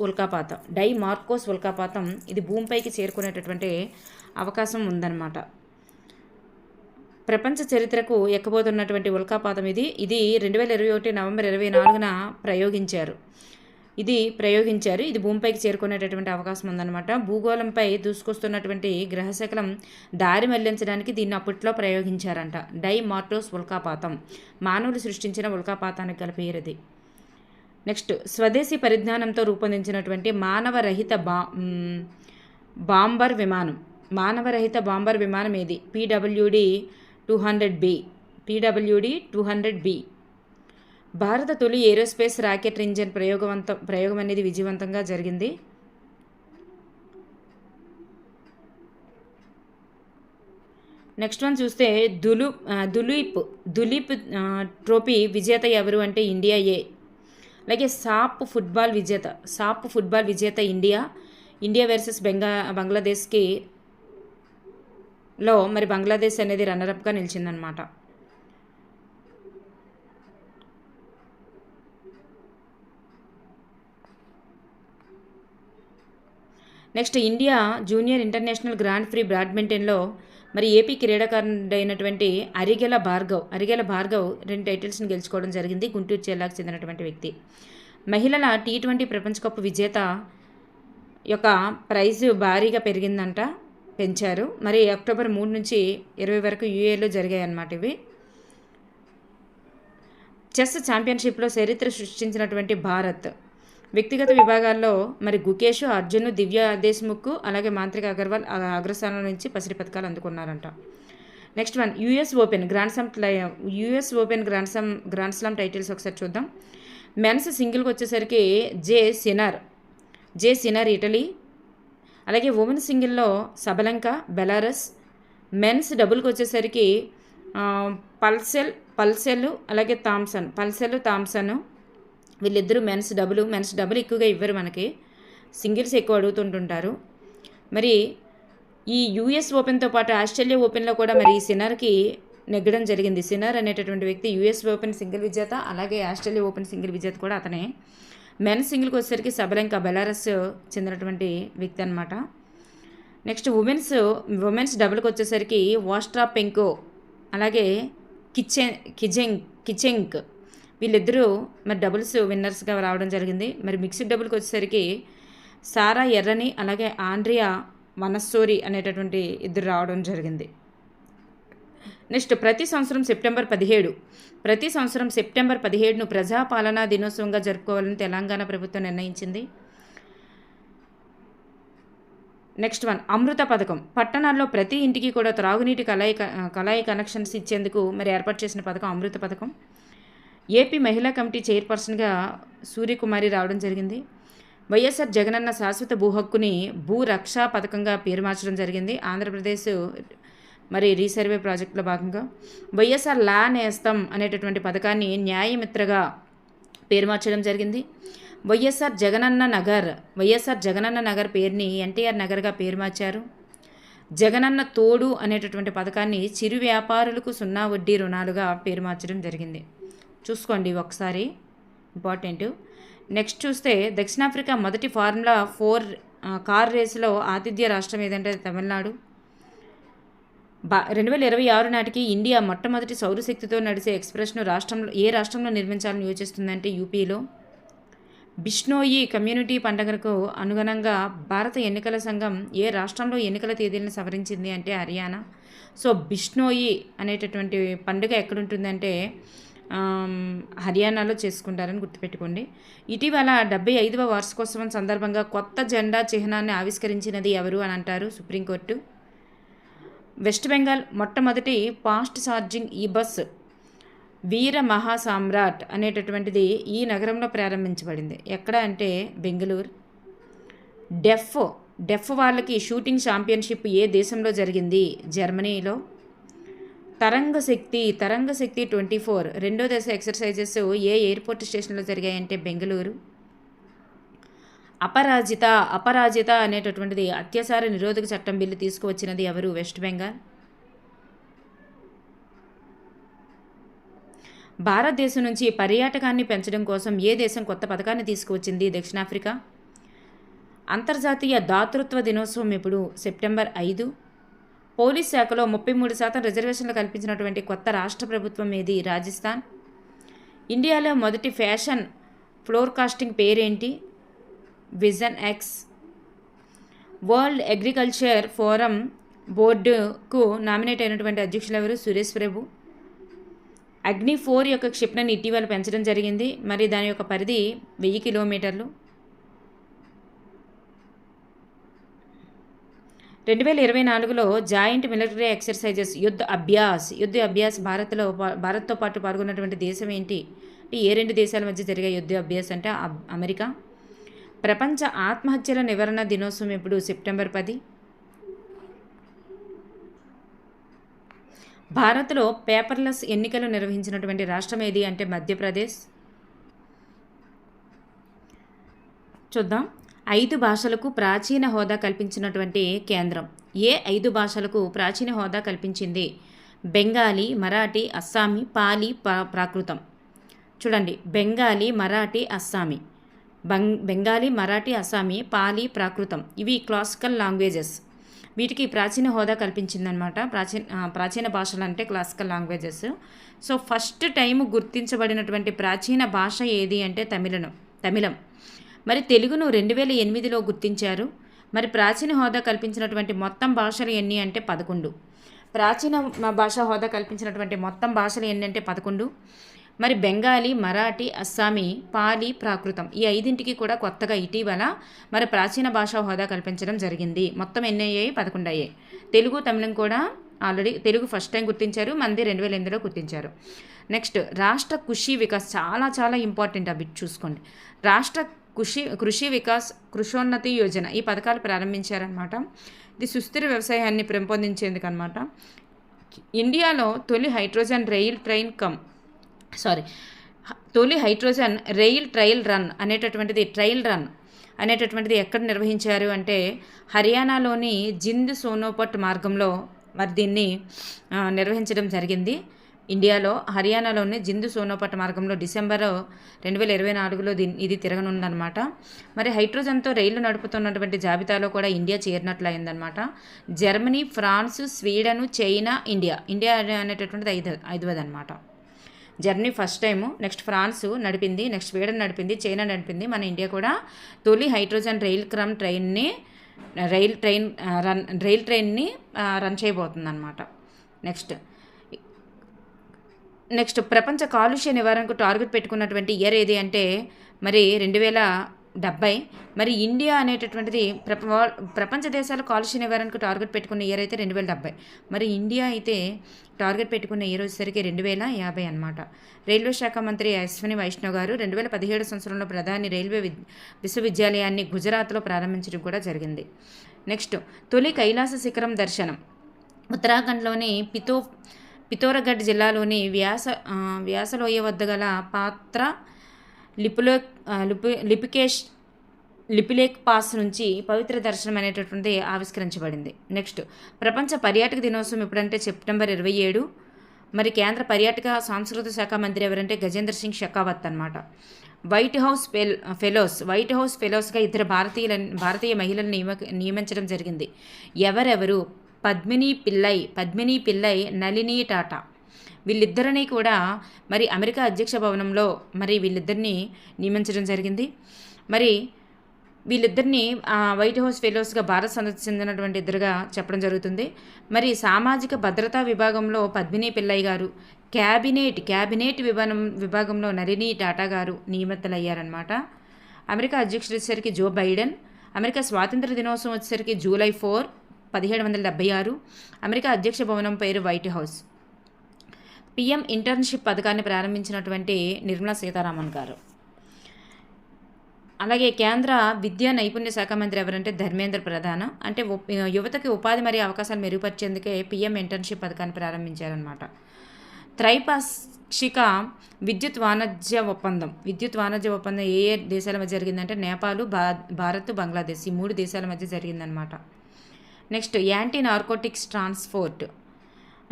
ఉల్కాపాతం. ఇది భూమిపైకి చేరుకునేటటువంటి అవకాశం ఉందన్నమాట. ప్రపంచ చరిత్రకు ఎక్కబోతున్నటువంటి ఉల్కాపాతం ఇది 2021 నవంబర్ 24న ప్రయోగించారు. ఇది భూమిపైకి చేరుకునేటటువంటి అవకాశం ఉందన్నమాట. భూగోళంపై దూసుకొస్తున్నటువంటి గ్రహశకలం దారి మళ్లించడానికి దీన్ని అప్పట్లో ప్రయోగించారంట. డైమార్కోస్ ఉల్కాపాతం మానవులు సృష్టించిన ఉల్కాపాతానికి గల పేరుది. నెక్స్ట్, స్వదేశీ పరిజ్ఞానంతో రూపొందించినటువంటి మానవరహిత బాంబర్ విమానం ఏది? PWD 200B. భారత తొలి ఏరోస్పేస్ రాకెట్ ఇంజిన్ ప్రయోగం అనేది విజయవంతంగా జరిగింది. నెక్స్ట్ వన్ చూస్తే దులీప్ ట్రోఫీ విజేత ఎవరు అంటే ఇండియా. అలాగే సాప్ ఫుట్బాల్ విజేత ఇండియా వర్సెస్ బంగ్లాదేశ్కి లో మరి బంగ్లాదేశ్ అనేది రన్నరప్గా నిలిచిందనమాట. Next, India junior international grand prix బ్యాడ్మింటన్లో మరి ఏపీ క్రీడాకారుడైనటువంటి అరిగెల భార్గవ్ 2 టైటిల్స్ని గెలుచుకోవడం జరిగింది. గుంటూరు జిల్లాకు చెందినటువంటి వ్యక్తి. మహిళల T20 ప్రపంచ కప్ విజేత యొక్క ప్రైజ్ భారీగా పెంచారు. మరి అక్టోబర్ 3 నుంచి 20 వరకు UAEలో జరిగాయి అన్నమాట. ఇవి చెస్ ఛాంపియన్షిప్లో చరిత్ర సృష్టించినటువంటి భారత్. వ్యక్తిగత విభాగాల్లో మరి గుకేష్, అర్జున్, దివ్య దేశ్ముఖ్ అలాగే మాంత్రిక అగర్వాల్ అగ్రస్థానం నుంచి పసిడి పథకాలు అందుకున్నారంట. Next one, US open grand slam titles ఒకసారి చూద్దాం. మెన్స్ సింగిల్కి వచ్చేసరికి జే సినర్ ఇటలీ. అలాగే ఉమెన్ సింగిల్లో సబలంక బెలారస్. మెన్స్ డబుల్కి వచ్చేసరికి పల్సెల్ అలాగే థామ్సన్ వీళ్ళిద్దరూ మెన్స్ డబుల్ ఎక్కువగా ఇవ్వరు మనకి, సింగిల్స్ ఎక్కువ అడుగుతుంటుంటారు. మరి ఈ యూఎస్ ఓపెన్తో పాటు ఆస్ట్రేలియా ఓపెన్లో కూడా మరి సినర్కి నెగ్గడం జరిగింది. సినర్ అనేటటువంటి వ్యక్తి యూఎస్ ఓపెన్ సింగిల్ విజేత, అలాగే ఆస్ట్రేలియా ఓపెన్ సింగిల్ విజేత కూడా అతనే. మెన్స్ సింగిల్కి వచ్చేసరికి సబలంక బెలారస్ చెందినటువంటి వ్యక్తి అనమాట. నెక్స్ట్, ఉమెన్స్ డబుల్కి వచ్చేసరికి వాస్ట్రాపెంకో అలాగే కిచెంక్ వీళ్ళిద్దరూ మరి డబుల్స్ విన్నర్స్గా రావడం జరిగింది. మరి మిక్స్డ్ డబుల్కి వచ్చేసరికి సారా ఎర్రని అలాగే ఆండ్రియా మనస్సోరి అనేటటువంటి ఇద్దరు రావడం జరిగింది. నెక్స్ట్, ప్రతి సంవత్సరం సెప్టెంబర్ 17ను ప్రజాపాలనా దినోత్సవంగా జరుపుకోవాలని తెలంగాణ ప్రభుత్వం నిర్ణయించింది. నెక్స్ట్ వన్ అమృత పథకం. పట్టణాల్లో ప్రతి ఇంటికి కూడా త్రాగునీటి కళాయి కనెక్షన్స్ ఇచ్చేందుకు మరి ఏర్పాటు చేసిన పథకం అమృత పథకం. ఏపీ మహిళా కమిటీ చైర్పర్సన్గా సూర్యకుమారి రావడం జరిగింది. వైఎస్ఆర్ జగనన్న శాశ్వత భూ హక్కుని భూ రక్షా పథకంగా పేరు మార్చడం జరిగింది. ఆంధ్రప్రదేశ్ మరి రీసర్వే ప్రాజెక్టులో భాగంగా వైఎస్ఆర్ లా నేస్తం అనేటటువంటి పథకాన్ని న్యాయమిత్రగా పేరు మార్చడం జరిగింది. వైఎస్ఆర్ జగనన్న నగర్ పేరుని ఎన్టీఆర్ నగర్గా పేరు మార్చారు. జగనన్న తోడు అనేటటువంటి పథకాన్ని చిరు వ్యాపారులకు 0 వడ్డీ రుణాలుగా పేరు మార్చడం జరిగింది. చూసుకోండి ఒకసారి, ఇంపార్టెంట్. నెక్స్ట్ చూస్తే దక్షిణాఫ్రికా మొదటి ఫార్ములా 4 కార్ రేసులో ఆతిథ్య రాష్ట్రం ఏదంటే తమిళనాడు. 2026 నాటికి ఇండియా మొట్టమొదటి సౌరశక్తితో నడిచే ఎక్స్ప్రెస్ను ఏ రాష్ట్రంలో నిర్మించాలని యోచిస్తుందంటే యూపీలో. బిష్నోయి కమ్యూనిటీ పండుగకు అనుగుణంగా భారత ఎన్నికల సంఘం ఏ రాష్ట్రంలో ఎన్నికల తేదీలను సవరించింది అంటే హర్యానా. సో బిష్నోయి అనేటటువంటి పండుగ ఎక్కడుంటుందంటే హర్యానాలో చేసుకుంటారని గుర్తుపెట్టుకోండి. ఇటీవల 75వ వార్షికోత్సవం సందర్భంగా కొత్త జెండా చిహ్నాన్ని ఆవిష్కరించినది ఎవరు అని అంటారు సుప్రీంకోర్టు. వెస్ట్ బెంగాల్ మొట్టమొదటి ఫాస్ట్ ఛార్జింగ్ ఈ బస్ వీర మహాసామ్రాట్ అనేటటువంటిది ఈ నగరంలో ప్రారంభించబడింది. ఎక్కడ అంటే బెంగళూరు. డెఫ్ వాళ్ళకి షూటింగ్ ఛాంపియన్షిప్ ఏ దేశంలో జరిగింది? జర్మనీలో. తరంగ శక్తి 24 రెండో దశ ఎక్సర్సైజెస్ ఏ ఎయిర్పోర్ట్ స్టేషన్లో జరిగాయంటే బెంగళూరు. అపరాజిత అనేటటువంటిది అత్యాచార నిరోధక చట్టం బిల్లు తీసుకువచ్చినది ఎవరు? వెస్ట్ బెంగాల్. భారతదేశం నుంచి పర్యాటకాన్ని పెంచడం కోసం ఏ దేశం కొత్త పథకాన్ని తీసుకువచ్చింది? దక్షిణాఫ్రికా. అంతర్జాతీయ దాతృత్వ దినోత్సవం ఎప్పుడు? సెప్టెంబర్ 5. పోలీస్ శాఖలో 33% రిజర్వేషన్లు కల్పించినటువంటి కొత్త రాష్ట్ర ప్రభుత్వం ఏది? రాజస్థాన్. ఇండియాలో మొదటి ఫ్యాషన్ ఫ్లోర్కాస్టింగ్ పేరేంటి? Vision X. World agriculture forum బోర్డుకు నామినేట్ అయినటువంటి అధ్యక్షులు ఎవరు? సురేష్ ప్రభు. అగ్ని 4 యొక్క క్షిపణిని ఇటీవల పెంచడం జరిగింది. మరి దాని యొక్క పరిధి 1000 కిలోమీటర్లు. 2024లో జాయింట్ మిలిటరీ ఎక్సర్సైజెస్ యుద్ధ అభ్యాస్ భారత్తో పాటు పాల్గొన్నటువంటి దేశం ఏంటి? ఏ 2 దేశాల మధ్య జరిగే యుద్ధ అభ్యాస్ అంటే అమెరికా. ప్రపంచ ఆత్మహత్యల నివారణ దినోత్సవం ఎప్పుడు? సెప్టెంబర్ 10. భారత్లో పేపర్లెస్ ఎన్నికలు నిర్వహించినటువంటి రాష్ట్రం ఏది అంటే మధ్యప్రదేశ్. చూద్దాం. 5 భాషలకు ప్రాచీన హోదా కల్పించినటువంటి కేంద్రం. ఏ 5 భాషలకు ప్రాచీన హోదా కల్పించింది? బెంగాలీ, మరాఠీ, అస్సామీ, పాలీ, ప్రాకృతం. చూడండి, బెంగాలీ, మరాఠీ, అస్సామీ, పాలీ, ప్రాకృతం ఇవి క్లాసికల్ లాంగ్వేజెస్. వీటికి ప్రాచీన హోదా కల్పించిందనమాట. ప్రాచీన భాషలు అంటే classical languages. So first time గుర్తించబడినటువంటి ప్రాచీన భాష ఏది అంటే తమిళం. మరి తెలుగును 2008లో గుర్తించారు. మరి ప్రాచీన హోదా కల్పించినటువంటి మొత్తం భాషలు ఎన్ని అంటే 11. ప్రాచీన భాషా హోదా కల్పించినటువంటి మొత్తం భాషలు ఎన్ని అంటే 11. మరి బెంగాలీ, మరాఠీ, అస్సామీ, పాలీ, ప్రాకృతం ఈ 5ంటికి కూడా కొత్తగా ఇటీవల మరి ప్రాచీన భాషా హోదా కల్పించడం జరిగింది. మొత్తం ఎన్ని అయ్యాయి? 11 అయ్యాయి. తెలుగు, తమిళం కూడా ఆల్రెడీ తెలుగు ఫస్ట్ టైం గుర్తించారు, మంది 2008లో గుర్తించారు. నెక్స్ట్ రాష్ట్ర కృషి వికాస్ చాలా ఇంపార్టెంట్. అవి చూసుకోండి. రాష్ట్ర కృషి వికాస్ కృషోన్నతి యోజన ఈ పథకాలు ప్రారంభించారనమాట. ఇది సుస్థిర వ్యవసాయాన్ని పెంపొందించేందుకు అనమాట. ఇండియాలో తొలి హైడ్రోజన్ రైల్ ట్రయల్ రన్ అనేటటువంటిది ఎక్కడ నిర్వహించారు అంటే హర్యానాలోని జింద్ సోనోపట్ మార్గంలో మరి దీన్ని నిర్వహించడం జరిగింది. ఇండియాలో హర్యానాలోని జిందు సోనోపట్ మార్గంలో డిసెంబర్ 2024లో ఇది తిరగనుందనమాట. మరి హైడ్రోజన్తో రైళ్లు నడుపుతున్నటువంటి జాబితాలో కూడా ఇండియా చేరినట్లు అయిందనమాట. Germany, France, Sweden, China, India అనేటటువంటిది 5వది అనమాట. Germany first time, next France నడిపింది, నెక్స్ట్ స్వీడన్ నడిపింది, చైనా నడిపింది. మన ఇండియా కూడా తొలి హైడ్రోజన్ రైల్ ట్రైన్ని రన్ చేయబోతుంది అనమాట. నెక్స్ట్ ప్రపంచ కాలుష్య నివారణకు టార్గెట్ పెట్టుకున్నటువంటి ఇయర్ ఏది అంటే మరి 70. మరి ఇండియా అనేటటువంటిది ప్రపంచ దేశాలు కాలుష్య నివారణకు టార్గెట్ పెట్టుకున్న ఇయర్ అయితే 2070. మరి ఇండియా అయితే టార్గెట్ పెట్టుకున్న ఇయర్ వచ్చేసరికి 2050 అనమాట. రైల్వే శాఖ మంత్రి అశ్విని వైష్ణవ్ గారు 2017 సంవత్సరంలో ప్రధాని రైల్వే విశ్వవిద్యాలయాన్ని గుజరాత్లో ప్రారంభించడం కూడా జరిగింది. నెక్స్ట్, తొలి కైలాస శిఖరం దర్శనం. ఉత్తరాఖండ్లోని పితోరగఢ్ జిల్లాలోని వ్యాసలోయ వద్ద గల పాత్ర లిపిలేక్ పాస్ నుంచి పవిత్ర దర్శనం అనేటటువంటి ఆవిష్కరించబడింది. నెక్స్ట్, ప్రపంచ పర్యాటక దినోత్సవం ఎప్పుడంటే సెప్టెంబర్ 27. మరి కేంద్ర పర్యాటక సాంస్కృతిక శాఖ మంత్రి ఎవరంటే గజేంద్ర సింగ్ షెకావత్ అనమాట. వైట్ హౌస్ ఫెలోస్గా 2 భారతీయ మహిళలను నియమించడం జరిగింది. ఎవరెవరు? పద్మిని పిల్లై, నళిని టాటా. వీళ్ళిద్దరినీ కూడా మరి అమెరికా అధ్యక్ష భవనంలో మరి వీళ్ళిద్దరినీ నియమించడం జరిగింది. మరి వీళ్ళిద్దరినీ వైట్ హౌస్ ఫెలోస్గా భారత్ సందర్శించినటువంటి ఇద్దరుగా చెప్పడం జరుగుతుంది. మరి సామాజిక భద్రతా విభాగంలో పద్మిని పిల్లై గారు, క్యాబినెట్ విభాగంలో నళిని టాటా గారు నియమితులయ్యారనమాట. అమెరికా అధ్యక్షుడు వచ్చేసరికి జో బైడెన్. అమెరికా స్వాతంత్ర దినోత్సవం వచ్చేసరికి జూలై 4, 1776. అమెరికా అధ్యక్ష భవనం పేరు వైట్ హౌస్. పిఎం ఇంటర్న్షిప్ పథకాన్ని ప్రారంభించినటువంటి నిర్మలా సీతారామన్ గారు. అలాగే కేంద్ర విద్యా నైపుణ్య శాఖ మంత్రి ఎవరంటే ధర్మేంద్ర ప్రధాన్. అంటే యువతకి ఉపాధి మరియు అవకాశాలు మెరుగుపరిచేందుకే పిఎం ఇంటర్న్షిప్ పథకాన్ని ప్రారంభించారనమాట. త్రైపాక్షిక విద్యుత్ వాణిజ్య ఒప్పందం ఏ దేశాల మధ్య జరిగిందంటే నేపాల్, భారత్, బంగ్లాదేశ్, ఈ 3 దేశాల మధ్య జరిగిందనమాట. నెక్స్ట్, యాంటీ నార్కోటిక్స్ ట్రాన్స్పోర్ట్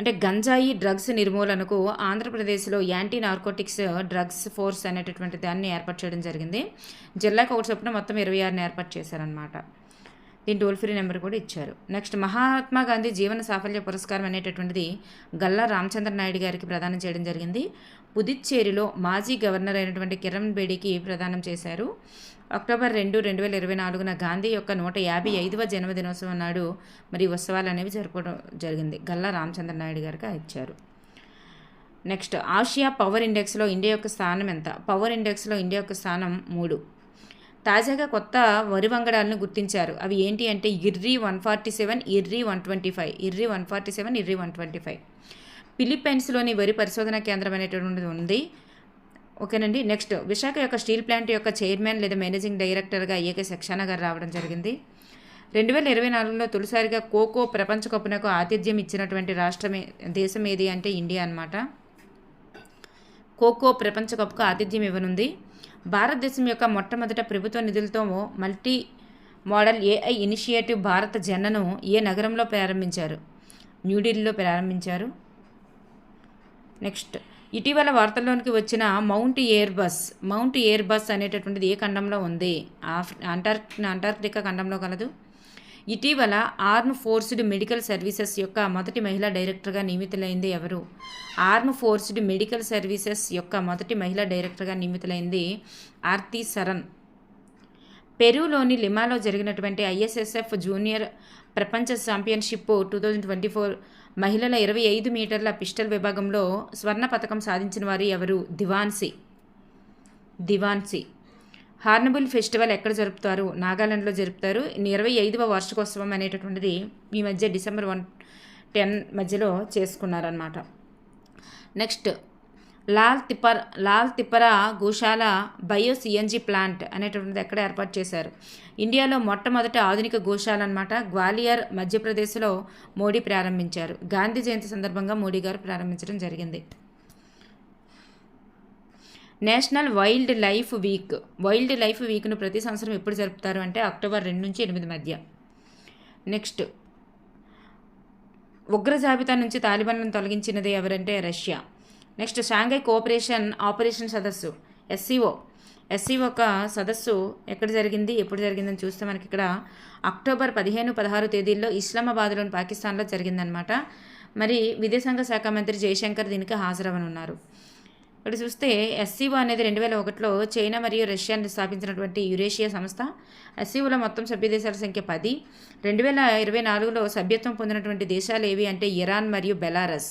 అంటే గంజాయి డ్రగ్స్ నిర్మూలనకు ఆంధ్రప్రదేశ్లో యాంటీ నార్కోటిక్స్ డ్రగ్స్ ఫోర్స్ అనేటటువంటి దాన్ని ఏర్పాటు చేయడం జరిగింది. జిల్లాకు ఒకటి చొప్పున మొత్తం 26ని ఏర్పాటు చేశారనమాట. దీని టోల్ ఫ్రీ నెంబర్ కూడా ఇచ్చారు. నెక్స్ట్, మహాత్మా గాంధీ జీవన సాఫల్య పురస్కారం అనేటటువంటిది గల్లా రామచంద్ర నాయుడు గారికి ప్రదానం చేయడం జరిగింది. పుదుచ్చేరిలో మాజీ గవర్నర్ అయినటువంటి కిరణ్ బేడీకి ప్రదానం చేశారు. అక్టోబర్ 2, 2024 గాంధీ యొక్క 155వ జన్మదినోత్సవం నాడు మరి ఉత్సవాలు అనేవి జరపడం జరిగింది. గల్లా రామచంద్ర నాయుడు గారికి ఇచ్చారు. నెక్స్ట్, ఆసియా పవర్ ఇండెక్స్లో ఇండియా యొక్క స్థానం ఎంత? పవర్ ఇండెక్స్లో ఇండియా యొక్క స్థానం 3. తాజాగా కొత్త వరి వంగడాలను గుర్తించారు. అవి ఏంటి అంటే ఇర్రి 147, ఇర్రి 125. ఫిలిప్పైన్స్లోని వరి పరిశోధన కేంద్రం అనేటువంటిది ఉంది. ఓకేనండి. నెక్స్ట్, విశాఖ యొక్క స్టీల్ ప్లాంట్ యొక్క చైర్మన్ లేదా మేనేజింగ్ డైరెక్టర్గా ఏకే సక్సేనా గారు రావడం జరిగింది. 2024లో తొలిసారిగా ఖోఖో ప్రపంచ కప్నకు ఆతిథ్యం ఇచ్చినటువంటి దేశం ఏది అంటే ఇండియా అనమాట. ఖోఖో ప్రపంచ కప్కు ఆతిథ్యం ఇవ్వనుంది. భారతదేశం యొక్క మొట్టమొదట ప్రభుత్వ నిధులతో మల్టీ మోడల్ ఏఐ ఇనిషియేటివ్ భారత జన్నను ఏ నగరంలో ప్రారంభించారు? న్యూఢిల్లీలో ప్రారంభించారు. నెక్స్ట్, ఇటీవల వార్తల్లోనికి వచ్చిన మౌంట్ ఎయిర్ బస్ అనేటటువంటిది ఏ ఖండంలో ఉంది? అంటార్క్టికా ఖండంలో కలదు. ఇటీవల ఆర్మ్ ఫోర్స్డ్ మెడికల్ సర్వీసెస్ యొక్క మొదటి మహిళా డైరెక్టర్గా నియమితులైంది ఎవరు? ఆర్మ్ ఫోర్స్డ్ మెడికల్ సర్వీసెస్ యొక్క మొదటి మహిళా డైరెక్టర్గా నియమితులైంది ఆర్తి సరన్. పెరూలోని లిమాలో జరిగినటువంటి ఐఎస్ఎస్ఎఫ్ జూనియర్ ప్రపంచ ఛాంపియన్షిప్ 2024 మహిళల 25 మీటర్ల పిస్టల్ విభాగంలో స్వర్ణ పతకం సాధించిన వారు ఎవరు? దివాన్సీ. హార్న్బిల్ ఫెస్టివల్ ఎక్కడ జరుపుతారు? నాగాలాండ్లో జరుపుతారు. 25వ వార్షికోత్సవం అనేటటువంటిది ఈ మధ్య డిసెంబర్ 10 మధ్యలో చేసుకున్నారనమాట. నెక్స్ట్, లాల్ తిప్పరా గోశాల బయో సిఎన్జి ప్లాంట్ అనేటువంటిది ఎక్కడ ఏర్పాటు చేశారు? ఇండియాలో మొట్టమొదటి ఆధునిక గోశాల అనమాట. గ్వాలియర్, మధ్యప్రదేశ్లో మోడీ ప్రారంభించారు. గాంధీ జయంతి సందర్భంగా మోడీ గారు ప్రారంభించడం జరిగింది. నేషనల్ వైల్డ్ లైఫ్ వీక్ను ప్రతి సంవత్సరం ఎప్పుడు జరుపుతారు అంటే అక్టోబర్ 2 నుంచి 8 మధ్య. నెక్స్ట్, ఉగ్ర జాబితా నుంచి తాలిబాన్లను తొలగించినది ఎవరంటే Russia. Next, Shanghai cooperation operation సదస్సు ఎస్సీఓ ఒక సదస్సు ఎక్కడ జరిగింది, ఎప్పుడు జరిగిందని చూస్తే మనకి ఇక్కడ అక్టోబర్ 15, 16 తేదీల్లో ఇస్లామాబాద్లోని పాకిస్తాన్లో జరిగిందనమాట. మరి విదేశాంగ శాఖ మంత్రి జయశంకర్ దీనికి హాజరవనున్నారు. ఇక్కడ చూస్తే ఎస్సీఓ అనేది 2001లో చైనా మరియు రష్యాను స్థాపించినటువంటి యురేషియా సంస్థ. ఎస్సీఓలో మొత్తం సభ్య దేశాల సంఖ్య 10. 2024లో సభ్యత్వం పొందినటువంటి దేశాలు ఏవి అంటే ఇరాన్ మరియు బెలారస్.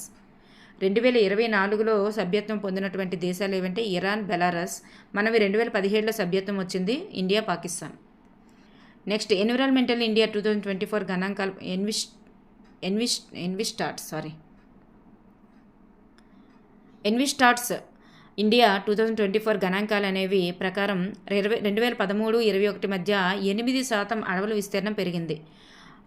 2024లో సభ్యత్వం పొందినటువంటి దేశాలు ఏవంటే ఇరాన్, బెలారస్. మనవి 2017లో సభ్యత్వం వచ్చింది India, Pakistan. Next environmental India 2024 గణాంకాలు ఎన్విస్టాట్స్ ఇండియా 2024 గణాంకాలు అనేవి ప్రకారం 2013-21 మధ్య 8% అడవుల విస్తీర్ణం పెరిగింది.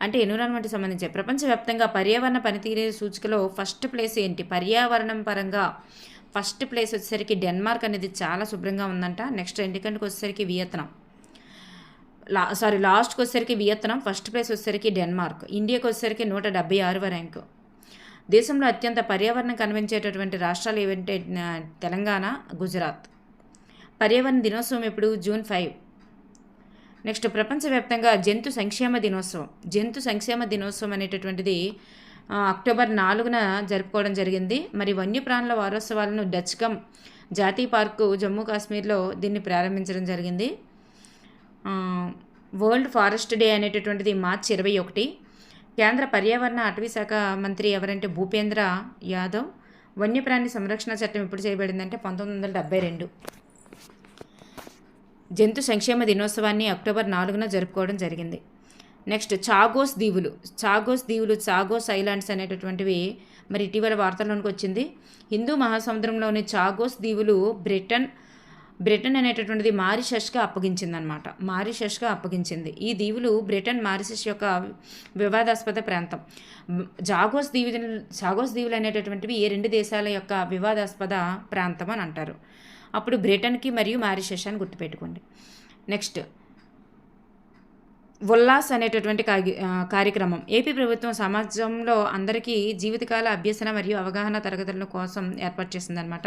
అంటే ఎన్విరాన్మెంట్కి సంబంధించి ప్రపంచవ్యాప్తంగా పర్యావరణ పనితీరు సూచికలో ఫస్ట్ ప్లేస్ ఏంటి? పర్యావరణం పరంగా ఫస్ట్ ప్లేస్ వచ్చేసరికి డెన్మార్క్ అనేది చాలా శుభ్రంగా ఉందంట. నెక్స్ట్ సెకండ్కి వచ్చేసరికి వియత్నాం, లాస్ట్కి వచ్చేసరికి వియత్నాం, ఫస్ట్ ప్లేస్ వచ్చేసరికి డెన్మార్క్. ఇండియాకి వచ్చేసరికి 176వ ర్యాంకు. దేశంలో అత్యంత పర్యావరణం కనిపించేటటువంటి రాష్ట్రాలు ఏవంటే తెలంగాణ, గుజరాత్. పర్యావరణ దినోత్సవం ఎప్పుడు? జూన్ 5. నెక్స్ట్ ప్రపంచవ్యాప్తంగా జంతు సంక్షేమ దినోత్సవం అనేటటువంటిది అక్టోబర్ 4న జరుపుకోవడం జరిగింది. మరి వన్యప్రాణుల వారోత్సవాలను డచ్కమ్ జాతీయ పార్కు జమ్మూ కాశ్మీర్లో దీన్ని ప్రారంభించడం జరిగింది. వరల్డ్ ఫారెస్ట్ డే అనేటటువంటిది మార్చి 21. కేంద్ర పర్యావరణ అటవీ శాఖ మంత్రి ఎవరంటే భూపేంద్ర యాదవ్. వన్యప్రాణి సంరక్షణ చట్టం ఎప్పుడు చేయబడిందంటే 1972. జంతు సంక్షేమ దినోత్సవాన్ని అక్టోబర్ 4న జరుపుకోవడం జరిగింది. నెక్స్ట్ చాగోస్ దీవులు, చాగోస్ ఐలాండ్స్ అనేటటువంటివి మరి ఇటీవల వార్తల్లోనికి వచ్చింది. హిందూ మహాసముద్రంలోని చాగోస్ దీవులు బ్రిటన్ అనేటటువంటిది మారిషస్గా అప్పగించింది. ఈ దీవులు బ్రిటన్, మారిషస్ యొక్క వివాదాస్పద ప్రాంతం. చాగోస్ దీవులు అనేటటువంటివి ఏ రెండు దేశాల యొక్క వివాదాస్పద ప్రాంతం అని అంటారు. అప్పుడు బ్రిటన్కి మరియు మారిషస్ అని గుర్తుపెట్టుకోండి. నెక్స్ట్ ఉల్లాస్ అనేటటువంటి కార్యక్రమం. ఏపీ ప్రభుత్వం సమాజంలో అందరికీ జీవితకాల అభ్యసన మరియు అవగాహన తరగతుల కోసం ఏర్పాటు చేసిందనమాట.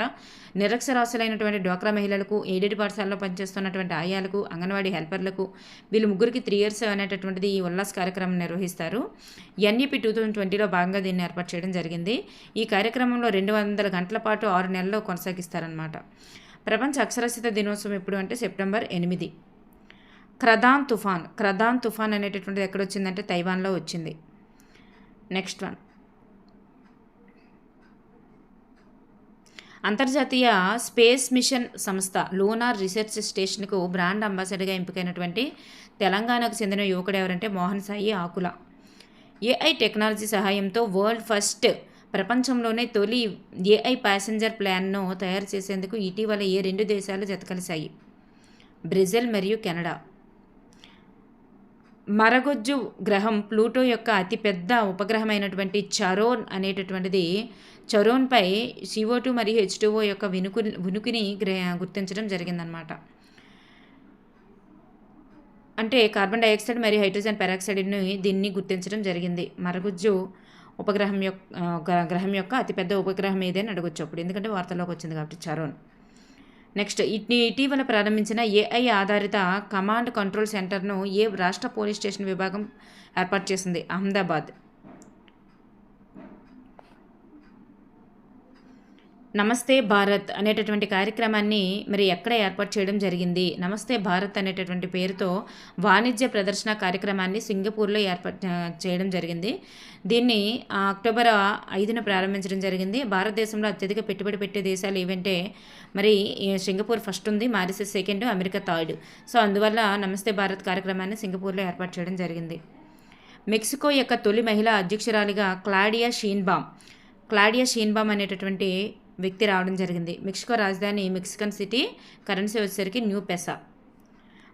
నిరక్షరాస్యులైనటువంటి డ్వాక్రా మహిళలకు, ఎయిడెడ్ పాఠశాలలో పనిచేస్తున్నటువంటి ఆయాలకు, అంగన్వాడీ హెల్పర్లకు, వీళ్ళు ముగ్గురికి 3 years అనేటటువంటిది ఈ ఉల్లాస్ కార్యక్రమం నిర్వహిస్తారు. ఎన్ఈపీ 2020లో భాగంగా దీన్ని ఏర్పాటు చేయడం జరిగింది. ఈ కార్యక్రమంలో 200 గంటల పాటు 6 నెలల్లో కొనసాగిస్తారనమాట. ప్రపంచ అక్షరాస్యత దినోత్సవం ఎప్పుడు అంటే సెప్టెంబర్ 8. క్రదాన్ తుఫాన్ అనేటటువంటిది ఎక్కడ వచ్చిందంటే తైవాన్లో వచ్చింది. నెక్స్ట్ వన్, అంతర్జాతీయ స్పేస్ మిషన్ సంస్థ లూనార్ రీసెర్చ్ స్టేషన్కు బ్రాండ్ అంబాసిడర్గా ఎంపికైనటువంటి తెలంగాణకు చెందిన యువకుడు ఎవరంటే మోహన్ సాయి ఆకుల. ఏఐ టెక్నాలజీ సహాయంతో వరల్డ్ ఫస్ట్ ప్రపంచంలోనే తొలి ఏఐ ప్యాసింజర్ ప్లాన్ను తయారు చేసేందుకు ఇటీవల ఏ 2 దేశాలు జతకలిశాయి? బ్రెజిల్ మరియు కెనడా. మరగొజ్జు గ్రహం ప్లూటో యొక్క అతిపెద్ద ఉపగ్రహమైనటువంటి చరోన్పై CO2 మరియు H2O యొక్క ఉనికిని గుర్తించడం జరిగిందనమాట. అంటే కార్బన్ డైఆక్సైడ్ మరియు హైడ్రోజన్ పెరాక్సైడ్ని దీన్ని గుర్తించడం జరిగింది. మరగుజ్జు గ్రహం యొక్క అతిపెద్ద ఉపగ్రహం ఏదని అడగొచ్చు అప్పుడు, ఎందుకంటే వార్తల్లోకి వచ్చింది కాబట్టి చరోన్. నెక్స్ట్ ఇటీవల ప్రారంభించిన ఏఐ ఆధారిత కమాండ్ కంట్రోల్ సెంటర్ను ఏ రాష్ట్ర పోలీస్ స్టేషన్ విభాగం ఏర్పాటు చేసింది? అహ్మదాబాద్. నమస్తే భారత్ అనేటటువంటి కార్యక్రమాన్ని మరి ఎక్కడ ఏర్పాటు చేయడం జరిగింది? నమస్తే భారత్ అనేటటువంటి పేరుతో వాణిజ్య ప్రదర్శన కార్యక్రమాన్ని సింగపూర్లో ఏర్పాటు చేయడం జరిగింది. దీన్ని అక్టోబర్ 5న ప్రారంభించడం జరిగింది. భారతదేశంలో అత్యధిక పెట్టుబడి పెట్టే దేశాలు ఏవంటే మరి సింగపూర్ ఫస్ట్ ఉంది, మారిషస్ 2, అమెరికా 3rd. సో అందువల్ల నమస్తే భారత్ కార్యక్రమాన్ని సింగపూర్లో ఏర్పాటు చేయడం జరిగింది. మెక్సికో యొక్క తొలి మహిళా అధ్యక్షురాలిగా క్లాడియా షీన్బామ్ అనేటటువంటి వ్యక్తి రావడం జరిగింది. మెక్సికో రాజధాని మెక్సికన్ సిటీ, కరెన్సీ వచ్చేసరికి న్యూ పెసా.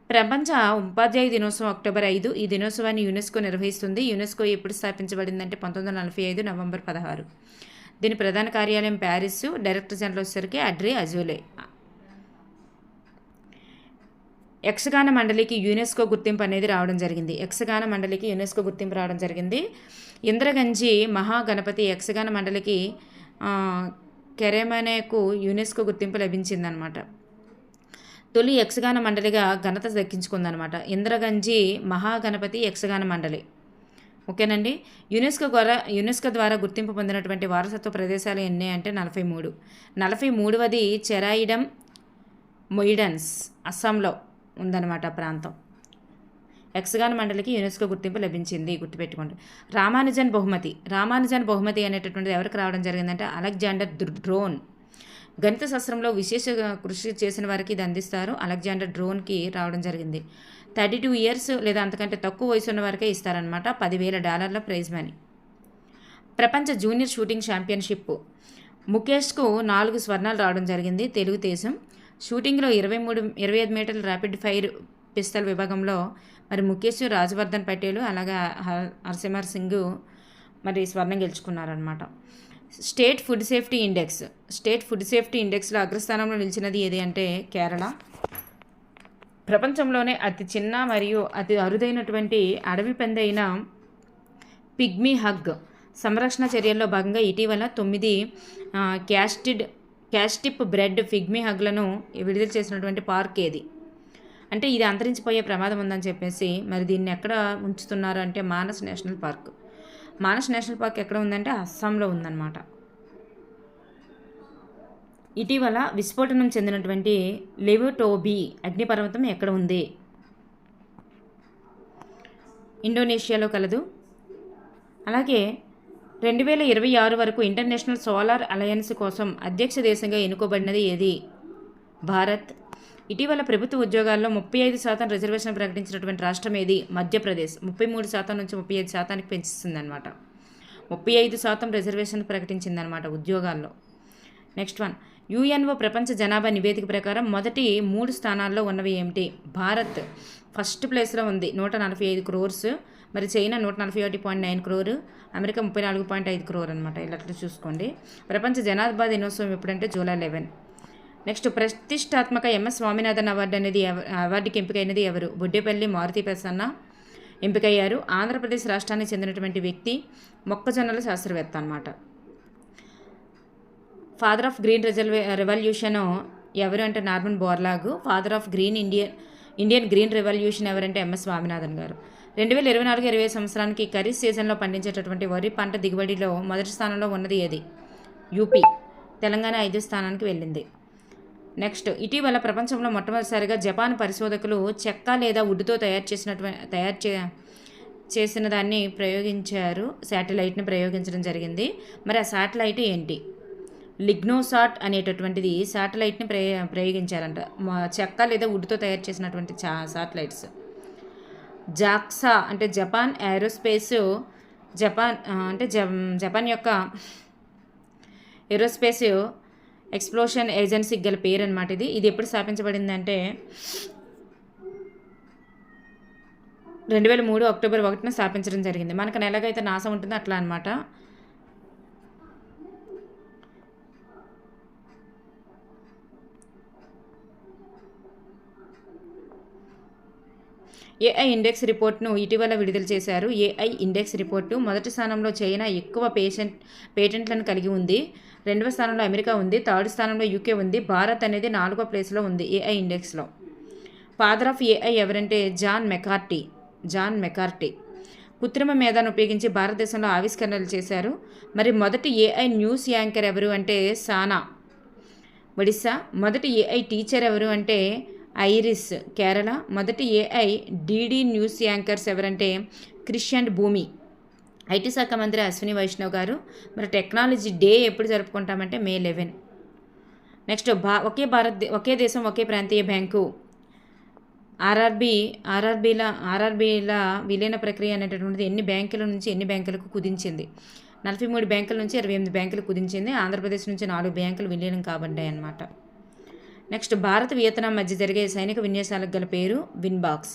ప్రపంచ ఉపాధ్యాయ దినోత్సవం అక్టోబర్ 5. ఈ దినోత్సవాన్ని యునెస్కో నిర్వహిస్తుంది. యునెస్కో ఎప్పుడు స్థాపించబడిందంటే 1945 నవంబర్ 16. దీని ప్రధాన కార్యాలయం ప్యారిస్, డైరెక్టర్ జనరల్ వచ్చేసరికి అడ్రీ అజోలే. యక్షగాన మండలికి యునెస్కో గుర్తింపు అనేది రావడం జరిగింది. ఇంద్రగంజి మహాగణపతి యక్షగాన మండలికి కెరెమనేకు యునెస్కో గుర్తింపు లభించిందనమాట. తొలి యక్షగాన మండలిగా ఘనత దక్కించుకుందనమాట ఇంద్రగంజి మహాగణపతి యక్షగాన మండలి. ఓకేనండి. యునెస్కో ద్వారా గుర్తింపు పొందినటువంటి వారసత్వ ప్రదేశాలు ఎన్ని అంటే 43. 43వది చెరాయిడమ్ మొయిడన్స్, అస్సాంలో ఉందన్నమాట ప్రాంతం. యక్షగాన మండలికి యునెస్కో గుర్తింపు లభించింది, గుర్తుపెట్టుకోండి. రామానుజన్ బహుమతి అనేటటువంటిది ఎవరికి రావడం జరిగిందంటే అలెగ్జాండర్ డ్రోన్. గణిత శాస్త్రంలో విశేష కృషి చేసిన వారికి ఇది అందిస్తారు. అలెగ్జాండర్ డ్రోన్కి రావడం జరిగింది. 32 ఇయర్స్ లేదా అంతకంటే తక్కువ వయసు ఉన్న వారికే ఇస్తారనమాట. $10,000 ప్రైజ్ మనీ. ప్రపంచ జూనియర్ షూటింగ్ ఛాంపియన్షిప్ ముఖేష్కు 4 స్వర్ణాలు రావడం జరిగింది. తెలుగుదేశం షూటింగ్లో 25 మీటర్ల ర్యాపిడ్ ఫైర్ పిస్తల్ విభాగంలో మరి ముఖేష్, రాజవర్ధన్ పటేల్ అలాగే హర్సిమర్ సింగ్ మరి స్వర్ణం గెలుచుకున్నారనమాట. స్టేట్ ఫుడ్ సేఫ్టీ ఇండెక్స్లో అగ్రస్థానంలో నిలిచినది ఏది అంటే కేరళ. ప్రపంచంలోనే అతి చిన్న మరియు అతి అరుదైనటువంటి అడవి పంది అయిన పిగ్మీ హగ్ సంరక్షణ చర్యల్లో భాగంగా ఇటీవల 9 క్యాస్టిప్ బ్రెడ్ పిగ్మీ హగ్లను విడుదల చేసినటువంటి పార్క్ ఏది అంటే ఇది అంతరించిపోయే ప్రమాదం ఉందని చెప్పేసి మరి దీన్ని ఎక్కడ ఉంచుతున్నారు అంటే Manas national park. Manas national park ఎక్కడ ఉందంటే అస్సాంలో ఉందన్నమాట. ఇటీవల విస్ఫోటనం చెందినటువంటి లెవోటోబీ అగ్నిపర్వతం ఎక్కడ ఉంది? ఇండోనేషియాలో కలదు. అలాగే 2026 వరకు ఇంటర్నేషనల్ సోలార్ అలయన్స్ కోసం అధ్యక్ష దేశంగా ఎన్నుకోబడినది ఏది? భారత్. ఇటీవల ప్రభుత్వ ఉద్యోగాల్లో 35% రిజర్వేషన్ ప్రకటించినటువంటి రాష్ట్రం ఏది? మధ్యప్రదేశ్. 33% నుంచి 35%కి పెంచుతుందన్నమాట. 35% రిజర్వేషన్ ప్రకటించిందనమాట ఉద్యోగాల్లో. నెక్స్ట్ వన్, యుఎన్ఓ ప్రపంచ జనాభా నివేదిక ప్రకారం మొదటి 3 స్థానాల్లో ఉన్నవి ఏమిటి? భారత్ ఫస్ట్ ప్లేస్లో ఉంది, 145 క్రోర్స్. మరి చైనా 141.9 క్రోర్, అమెరికా 34.5 క్రోర్ అనమాట. ఇలా చూసుకోండి. ప్రపంచ జనాభా దినోత్సవం ఎప్పుడంటే జూలై 11. నెక్స్ట్, ప్రతిష్టాత్మక ఎంఎస్ స్వామినాథన్ అవార్డుకి ఎంపికైనది ఎవరు? బొడ్డేపల్లి మారుతి ప్రసన్న ఎంపికయ్యారు. ఆంధ్రప్రదేశ్ రాష్ట్రానికి చెందినటువంటి వ్యక్తి, మొక్కజొన్నల శాస్త్రవేత్త అనమాట. ఫాదర్ ఆఫ్ గ్రీన్ రెవల్యూషన్ ఎవరు అంటే Norman Borlaug. Father of Indian green revolution ఎవరంటే ఎంఎస్ స్వామినాథన్ గారు. 2024-25 సంవత్సరానికి ఖరీఫ్ సీజన్లో పండించేటటువంటి వరి పంట దిగుబడిలో మొదటి స్థానంలో ఉన్నది ఏది? యూపీ. తెలంగాణ 5వ స్థానానికి వెళ్ళింది. నెక్స్ట్, ఇటీవల ప్రపంచంలో మొట్టమొదటిసారిగా జపాన్ పరిశోధకులు చెక్క లేదా వుడ్తో చేసిన దాన్ని ప్రయోగించారు. శాటిలైట్ని ప్రయోగించడం జరిగింది. మరి ఆ శాటిలైట్ ఏంటి? లిగ్నోసాట్ అనేటటువంటిది శాటిలైట్ని ప్రయోగించారంట. చెక్క లేదా వుడ్తో తయారు చేసినటువంటి శాటిలైట్స్. జాక్సా అంటే జపాన్ ఏరోస్పేస్ జపాన్ యొక్క ఏరోస్పేస్ ఎక్స్ప్లోషన్ ఏజెన్సీకి గల పేరు అనమాట. ఇది ఎప్పుడు స్థాపించబడింది అంటే 2003 అక్టోబర్ 1న స్థాపించడం జరిగింది. మనకు ఎలాగైతే నాసా ఉంటుందో అట్లా అనమాట. ఏఐ ఇండెక్స్ రిపోర్ట్ను ఇటీవల విడుదల చేశారు. ఏఐ ఇండెక్స్ రిపోర్టు మొదటి స్థానంలో చైనా ఎక్కువ పేటెంట్లను కలిగి ఉంది. 2వ స్థానంలో అమెరికా ఉంది. 3rd స్థానంలో యూకే ఉంది. భారత్ అనేది 4వ ప్లేస్లో ఉంది ఏఐ ఇండెక్స్లో. ఫాదర్ ఆఫ్ ఏఐ ఎవరంటే జాన్ మెకార్టీ. కృత్రిమ మేధాను ఉపయోగించి భారతదేశంలో ఆవిష్కరణలు చేశారు. మరి మొదటి ఏఐ న్యూస్ యాంకర్ ఎవరు అంటే సానా, ఒడిస్సా. మొదటి ఏఐ టీచర్ ఎవరు అంటే ఐరిస్, కేరళ. మొదటి ఏఐ డీడీ న్యూస్ యాంకర్స్ ఎవరంటే క్రిష్ అండ్ భూమి. ఐటీ శాఖ మంత్రి అశ్విని వైష్ణవ్ గారు. మరి టెక్నాలజీ డే ఎప్పుడు జరుపుకుంటామంటే May 11. నెక్స్ట్, ఒకే దేశం ఒకే ప్రాంతీయ బ్యాంకు ఆర్ఆర్బీల విలీన ప్రక్రియ అనేటటువంటిది ఎన్ని బ్యాంకుల నుంచి ఎన్ని బ్యాంకులకు కుదించింది? 43 బ్యాంకుల నుంచి 28 బ్యాంకులు కుదించింది. ఆంధ్రప్రదేశ్ నుంచి 4 బ్యాంకులు విలీనం కాబడ్డాయి అన్నమాట. నెక్స్ట్, భారత్ వియత్నాం మధ్య జరిగే సైనిక విన్యాసాలకు గల పేరు విన్బాక్స్.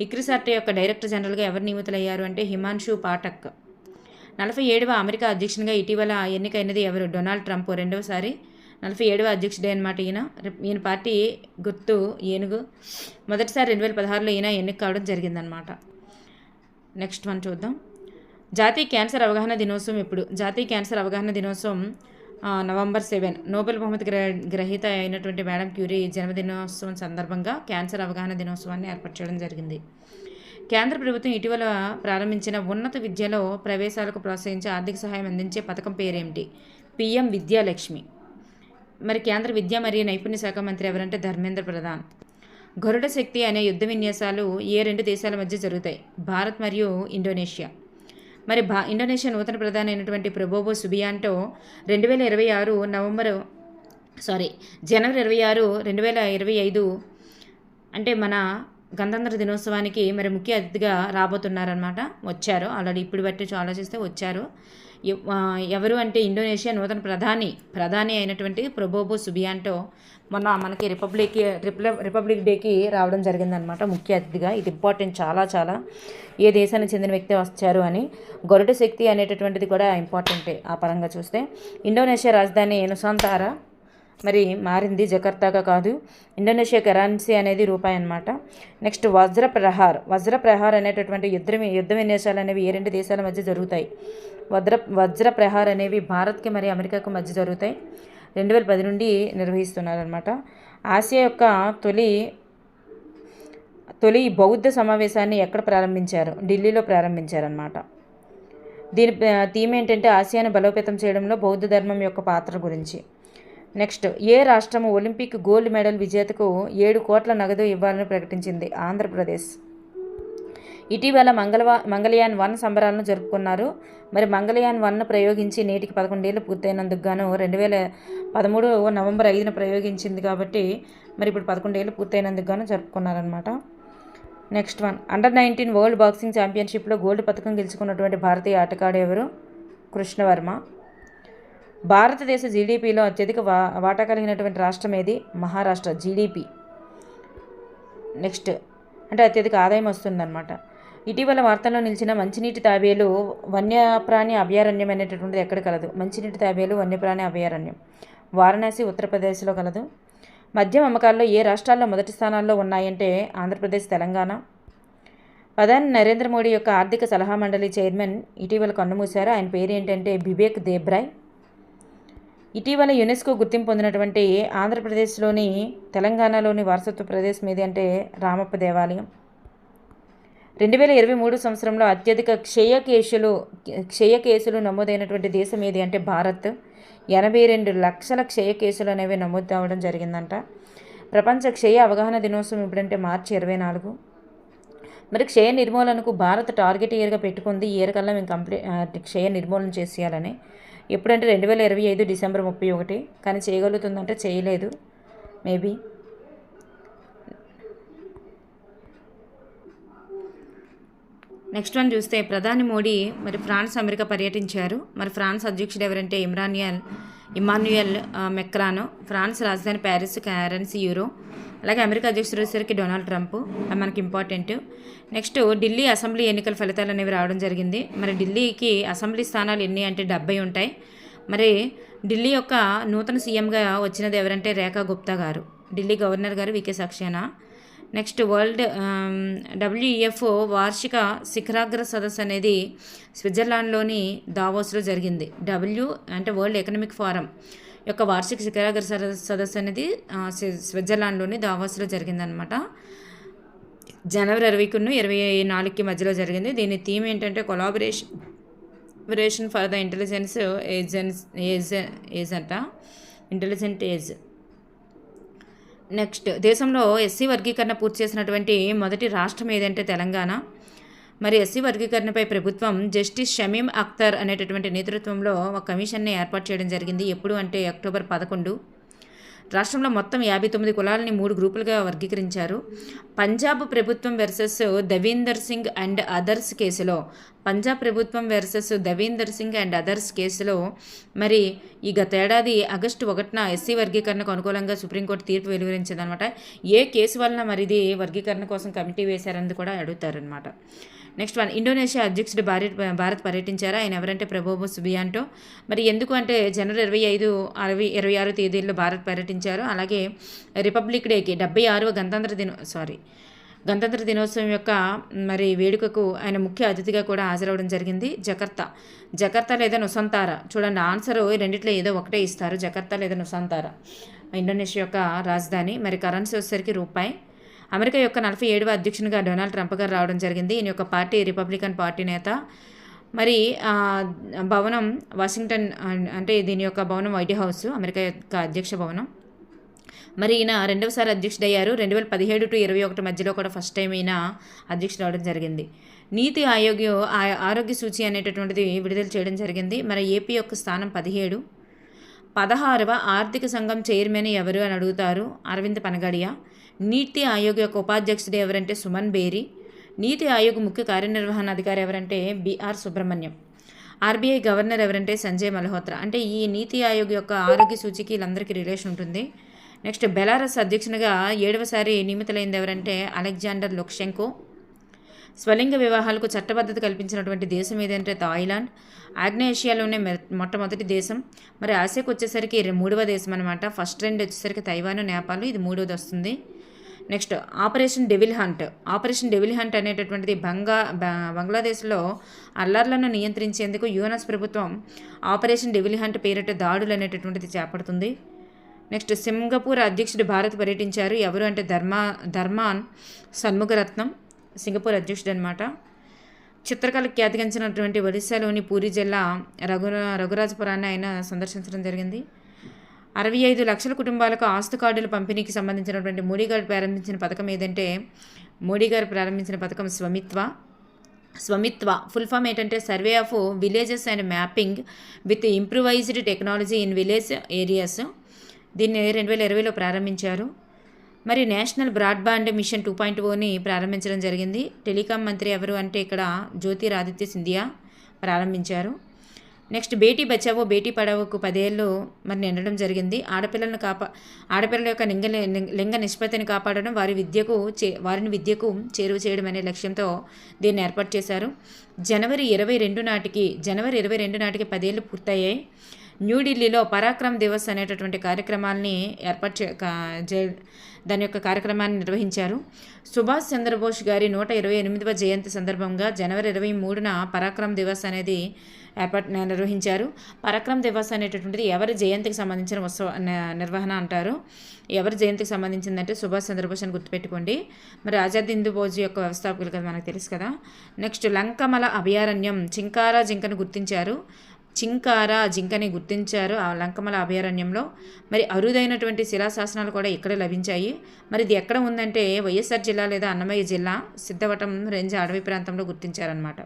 ఇక్రిసాట్ యొక్క డైరెక్టర్ జనరల్గా ఎవరు నియమితులయ్యారు అంటే హిమాన్షు పాఠక్. 47వ అమెరికా అధ్యక్షునిగా ఇటీవల ఎన్నికైనది ఎవరు? డొనాల్డ్ ట్రంప్ 2వసారి 47వ అధ్యక్షుడే అనమాట. ఈయన పార్టీ గుర్తు ఏనుగు. మొదటిసారి 2016లో ఈయన ఎన్నిక కావడం జరిగిందనమాట. నెక్స్ట్ వన్ చూద్దాం. జాతీయ క్యాన్సర్ అవగాహన దినోత్సవం ఎప్పుడు? జాతీయ క్యాన్సర్ అవగాహన దినోత్సవం November 7. నోబెల్ బహుమతి గ్రహీత అయినటువంటి మేడం క్యూరీ జన్మదినోత్సవం సందర్భంగా క్యాన్సర్ అవగాహన దినోత్సవాన్ని ఏర్పాటు చేయడం జరిగింది. కేంద్ర ప్రభుత్వం ఇటీవల ప్రారంభించిన ఉన్నత విద్యలో ప్రవేశాలకు ప్రోత్సహించి ఆర్థిక సహాయం అందించే పథకం పేరేమిటి? PM విద్యాలక్ష్మి. మరి కేంద్ర విద్యా మరియు నైపుణ్య శాఖ మంత్రి ఎవరంటే ధర్మేంద్ర ప్రధాన్. గరుడ శక్తి అనే యుద్ధ విన్యాసాలు ఏ రెండు దేశాల మధ్య జరుగుతాయి? భారత్ మరియు ఇండోనేషియా. మరి ఇండోనేషియా నూతన ప్రధాని అయినటువంటి ప్రబోవో సుబియాంటో 2026 జనవరి 26, 2025 అంటే మన గణతంత్ర దినోత్సవానికి మరి ముఖ్య అతిథిగా రాబోతున్నారనమాట. వచ్చారు ఆల్రెడీ, ఇప్పుడు బట్టి ఆలోచిస్తే వచ్చారు. ఎవరు అంటే ఇండోనేషియా నూతన ప్రధాని అయినటువంటి ప్రబోవో సుబియాంటో మొన్న మనకి రిపబ్లిక్ డేకి రావడం జరిగిందనమాట ముఖ్య అతిథిగా. ఇది ఇంపార్టెంట్, చాలా చాలా. ఏ దేశానికి చెందిన వ్యక్తి వచ్చారు అని. గరుడ శక్తి అనేటటువంటిది కూడా ఇంపార్టెంటే ఆ పరంగా చూస్తే. ఇండోనేషియా రాజధాని నుసాంతారా మరి మారింది, జకర్తాగా కాదు. ఇండోనేషియా కరెన్సీ అనేది రూపాయి అనమాట. నెక్స్ట్ వజ్ర ప్రహార్ అనేటటువంటి యుద్ధ విన్యాసాలు అనేవి ఏ రెండు దేశాల మధ్య జరుగుతాయి? వజ్ర ప్రహార్ అనేవి భారత్కి మరి అమెరికాకు మధ్య జరుగుతాయి. 2010 నుండి నిర్వహిస్తున్నారనమాట. ఆసియా యొక్క తొలి బౌద్ధ సమావేశాన్ని ఎక్కడ ప్రారంభించారు? ఢిల్లీలో ప్రారంభించారనమాట. దీని థీమ్ ఏంటంటే ఆసియాను బలోపేతం చేయడంలో బౌద్ధ ధర్మం యొక్క పాత్ర గురించి. నెక్స్ట్, ఏ రాష్ట్రము ఒలింపిక్ గోల్డ్ మెడల్ విజేతకు 7 కోట్ల నగదు ఇవ్వాలని ప్రకటించింది? ఆంధ్రప్రదేశ్. ఇటీవల మంగళయాన్ 1 సంబరాలను జరుపుకున్నారు. మరి మంగళయాన్ 1 ప్రయోగించి నేటికి 11 ఏళ్ళు పూర్తయినందుకు గాను 2013 నవంబర్ 5న ప్రయోగించింది కాబట్టి మరి ఇప్పుడు 11 ఏళ్ళు పూర్తయినందుకు గాను జరుపుకున్నారనమాట. Next one, under nineteen world boxing ఛాంపియన్షిప్లో గోల్డ్ పథకం గెలుచుకున్నటువంటి భారతీయ ఆటగాడు ఎవరు? కృష్ణవర్మ. భారతదేశ జీడిపిలో అత్యధిక వాటా కలిగినటువంటి రాష్ట్రం ఏది? మహారాష్ట్ర. జీడిపి నెక్స్ట్ అంటే అత్యధిక ఆదాయం వస్తుందన్నమాట. ఇటీవల వార్తల్లో నిలిచిన మంచినీటి తాబేలు వన్యప్రాణి అభయారణ్యం అనేటటువంటిది ఎక్కడ కలదు? మంచినీటి తాబేలు వన్యప్రాణి అభయారణ్యం వారణాసి, ఉత్తరప్రదేశ్లో కలదు. మద్యం అమ్మకాల్లో ఏ రాష్ట్రాల్లో మొదటి స్థానాల్లో ఉన్నాయంటే ఆంధ్రప్రదేశ్, తెలంగాణ. ప్రధాని నరేంద్ర మోడీ యొక్క ఆర్థిక సలహా మండలి చైర్మన్ ఇటీవల కన్నుమూశారు. ఆయన పేరు ఏంటంటే బిబేక్ దేబ్రాయ్. ఇటీవల యునెస్కో గుర్తింపు పొందినటువంటి ఆంధ్రప్రదేశ్లోని తెలంగాణలోని వారసత్వ ప్రదేశం ఏది అంటే రామప్ప దేవాలయం. 2023 సంవత్సరంలో అత్యధిక క్షయ కేసులు నమోదైనటువంటి దేశం ఏది అంటే భారత్. 82 లక్షల క్షయ కేసులు అనేవి నమోదు అవ్వడం జరిగిందంట. ప్రపంచ క్షయ అవగాహన దినోత్సవం ఎప్పుడంటే మార్చి 24. మరి క్షయ నిర్మూలనకు భారత్ టార్గెట్ ఇయర్గా పెట్టుకుంది. ఈ ఇయర్ కల్లా మేము క్షయ నిర్మూలన చేసేయాలని. ఎప్పుడంటే 2025 డిసెంబర్ 31. కానీ చేయగలుగుతుందంటే చేయలేదు మేబీ. నెక్స్ట్ వన్ చూస్తే ప్రధాని మోడీ మరి ఫ్రాన్స్, అమెరికా పర్యటించారు. మరి ఫ్రాన్స్ అధ్యక్షుడు ఎవరంటే ఇమాన్యుయల్ మెక్రాన్. ఫ్రాన్స్ రాజధాని ప్యారిస్, కరెన్సీ యూరో. అలాగే అమెరికా అధ్యక్షుడు వచ్చేసరికి డొనాల్డ్ ట్రంప్. మనకి ఇంపార్టెంట్. నెక్స్ట్, ఢిల్లీ అసెంబ్లీ ఎన్నికల ఫలితాలు అనేవి రావడం జరిగింది. మరి ఢిల్లీకి అసెంబ్లీ స్థానాలు ఎన్ని అంటే 70 ఉంటాయి. మరి ఢిల్లీ యొక్క నూతన సీఎంగా వచ్చినది ఎవరంటే రేఖా గుప్తా గారు. ఢిల్లీ గవర్నర్ గారు వికే సక్సేనా. నెక్స్ట్, WEF వార్షిక శిఖరాగ్ర సదస్సు అనేది స్విట్జర్లాండ్లోని దావోస్లో జరిగింది. అంటే వరల్డ్ ఎకనామిక్ ఫోరం యొక్క వార్షిక శిఖరాగ్ర సదస్సు అనేది స్విట్జర్లాండ్లోని దావోస్లో జరిగిందనమాట. జనవరి 20 24 మధ్యలో జరిగింది. దీని థీమ్ ఏంటంటే collaboration for the intelligent age. Next, దేశంలో ఎస్సీ వర్గీకరణ పూర్తి చేసినటువంటి మొదటి రాష్ట్రం ఏదంటే తెలంగాణ. మరి ఎస్సీ వర్గీకరణపై ప్రభుత్వం జస్టిస్ షమీం అఖ్తర్ అనేటటువంటి నేతృత్వంలో ఒక కమిషన్ని ఏర్పాటు చేయడం జరిగింది. ఎప్పుడు అంటే అక్టోబర్ 11. రాష్ట్రంలో మొత్తం 59 కులాలని 3 గ్రూపులుగా వర్గీకరించారు. పంజాబ్ ప్రభుత్వం versus Davinder Singh and others కేసులో మరి ఈ గతేడాది ఆగస్టు 1న ఎస్సీ వర్గీకరణకు అనుకూలంగా సుప్రీంకోర్టు తీర్పు వెలువరించిందనమాట. ఏ కేసు వలన మరి ఇది వర్గీకరణ కోసం కమిటీ వేశారని కూడా అడుగుతారనమాట. నెక్స్ట్ వన్, ఇండోనేషియా అధ్యక్షుడు భారత్ పర్యటించారు. ఆయన ఎవరంటే ప్రబోవో సుబియాంటో. మరి ఎందుకు అంటే జనవరి 25, 26 తేదీల్లో భారత్ పర్యటించారు. అలాగే రిపబ్లిక్ డేకి 76వ గణతంత్ర దినోత్సవం యొక్క మరి వేడుకకు ఆయన ముఖ్య అతిథిగా కూడా హాజరవడం జరిగింది. జకర్తా లేదా నుసాంతారా. చూడండి, ఆన్సర్ రెండిట్లో ఏదో ఒకటే ఇస్తారు. జకర్తా లేదా నుసాంతారా ఇండోనేషియా యొక్క రాజధాని. మరి కరెన్సీ వచ్చేసరికి రూపాయి. అమెరికా యొక్క 47వ అధ్యక్షునిగా డొనాల్డ్ ట్రంప్ గారు రావడం జరిగింది. ఈయన యొక్క పార్టీ రిపబ్లికన్ పార్టీ నేత. మరి భవనం వాషింగ్టన్ అంటే దీని యొక్క భవనం వైట్ హౌస్, అమెరికా యొక్క అధ్యక్ష భవనం. మరి ఈయన రెండవసారి అధ్యక్షుడయ్యారు. 2017 టు 21 మధ్యలో కూడా ఫస్ట్ టైం ఈయన అధ్యక్షుడు అవడం జరిగింది. నీతి ఆయోగ్ ఆరోగ్య సూచి అనేటటువంటిది విడుదల చేయడం జరిగింది. మరి ఏపీ యొక్క స్థానం 17. 16వ ఆర్థిక సంఘం చైర్మన్ ఎవరు అని అడుగుతారు. అరవింద్ పనగడియా. నీతి ఆయోగ్ యొక్క ఉపాధ్యక్షుడు ఎవరంటే సుమన్ బేరి. నీతి ఆయోగ్ ముఖ్య కార్యనిర్వహణ అధికారి ఎవరంటే బిఆర్ సుబ్రహ్మణ్యం. ఆర్బీఐ గవర్నర్ ఎవరంటే సంజయ్ మల్హోత్రా. అంటే ఈ నీతి ఆయోగ్ యొక్క ఆరోగ్య సూచికి వీళ్ళందరికీ రిలేషన్ ఉంటుంది. నెక్స్ట్ బెలారస్ అధ్యక్షునిగా 7వసారి నియమితులైంది ఎవరంటే అలెగ్జాండర్ లుకషెంకో. స్వలింగ వివాహాలకు చట్టబద్ధత కల్పించినటువంటి దేశం ఏదంటే థాయిలాండ్. ఆగ్నేయేషియాలోనే మొట్టమొదటి దేశం. మరి ఆసియాకు వచ్చేసరికి 3వ దేశం అనమాట. ఫస్ట్ 2 వచ్చేసరికి తైవాన్, నేపాల్, ఇది 3వది వస్తుంది. Next operation devil hunt. Operation devil hunt అనేటటువంటిది బంగ్లాదేశ్లో అల్లర్లను నియంత్రించేందుకు యుఎస్ ప్రభుత్వం ఆపరేషన్ డెవిల్ హంట్ పేరిట దాడులు అనేటటువంటిది చేపడుతుంది. నెక్స్ట్ సింగపూర్ అధ్యక్షుడు భారత్ పర్యటించారు. ఎవరు అంటే ధర్మాన్ షణ్ముగరత్నం, సింగపూర్ అధ్యక్షుడు అనమాట. చిత్రకళకు ఖ్యాతిగంచినటువంటి ఒడిశాలోని పూరి జిల్లా రఘురాజపురాన్ని ఆయన సందర్శించడం జరిగింది. 65 లక్షల కుటుంబాలకు ఆస్తు కార్డుల పంపిణీకి సంబంధించినటువంటి మోడీ గారు ప్రారంభించిన పథకం ఏదంటే స్వమిత్వ ఫుల్ ఫామ్ ఏంటంటే survey of villages and mapping with improvised technology in village areas. దీన్ని 2020లో ప్రారంభించారు. మరి నేషనల్ బ్రాడ్బ్యాండ్ మిషన్ 2.0ని ప్రారంభించడం జరిగింది. టెలికాం మంత్రి ఎవరు అంటే ఇక్కడ జ్యోతిరాదిత్య సింధియా ప్రారంభించారు. నెక్స్ట్ బేటీ బచావో బేటీ పడావోకు 10 ఏళ్ళు మరి నిండడం జరిగింది. ఆడపిల్లల యొక్క లింగ నిష్పత్తిని కాపాడడం, వారిని విద్యకు చేరువ చేయడం అనే లక్ష్యంతో దీన్ని ఏర్పాటు చేశారు. జనవరి 22 నాటికి 10 ఏళ్ళు పూర్తయ్యాయి. న్యూఢిల్లీలో పరాక్రమ్ దివస్ అనేటటువంటి కార్యక్రమాన్ని దాని యొక్క కార్యక్రమాన్ని నిర్వహించారు. సుభాష్ చంద్రబోస్ గారి 128వ జయంతి సందర్భంగా జనవరి 23న పరాక్రమ్ దివస్ అనేది నిర్వహించారు. పరాక్రమ్ దివస్ అనేటటువంటిది ఎవరి జయంతికి సంబంధించిన నిర్వహణ అంటారు. ఎవరి జయంతికి సంబంధించిందంటే సుభాష్ చంద్రబోస్ అని గుర్తుపెట్టుకోండి. మరి ఆజాద్ హిందూ ఫౌజ్ యొక్క వ్యవస్థాపకులు కదా, మనకు తెలుసు కదా. నెక్స్ట్ లంకమల అభయారణ్యం చింకారా జింకను గుర్తించారు ఆ లంకమల అభయారణ్యంలో. మరి అరుదైనటువంటి శిలాశాసనాలు కూడా ఇక్కడ లభించాయి. మరి ఇది ఎక్కడ ఉందంటే వైఎస్ఆర్ జిల్లా లేదా అన్నమయ్య జిల్లా సిద్ధవటం రేంజ్ అడవి ప్రాంతంలో గుర్తించారనమాట.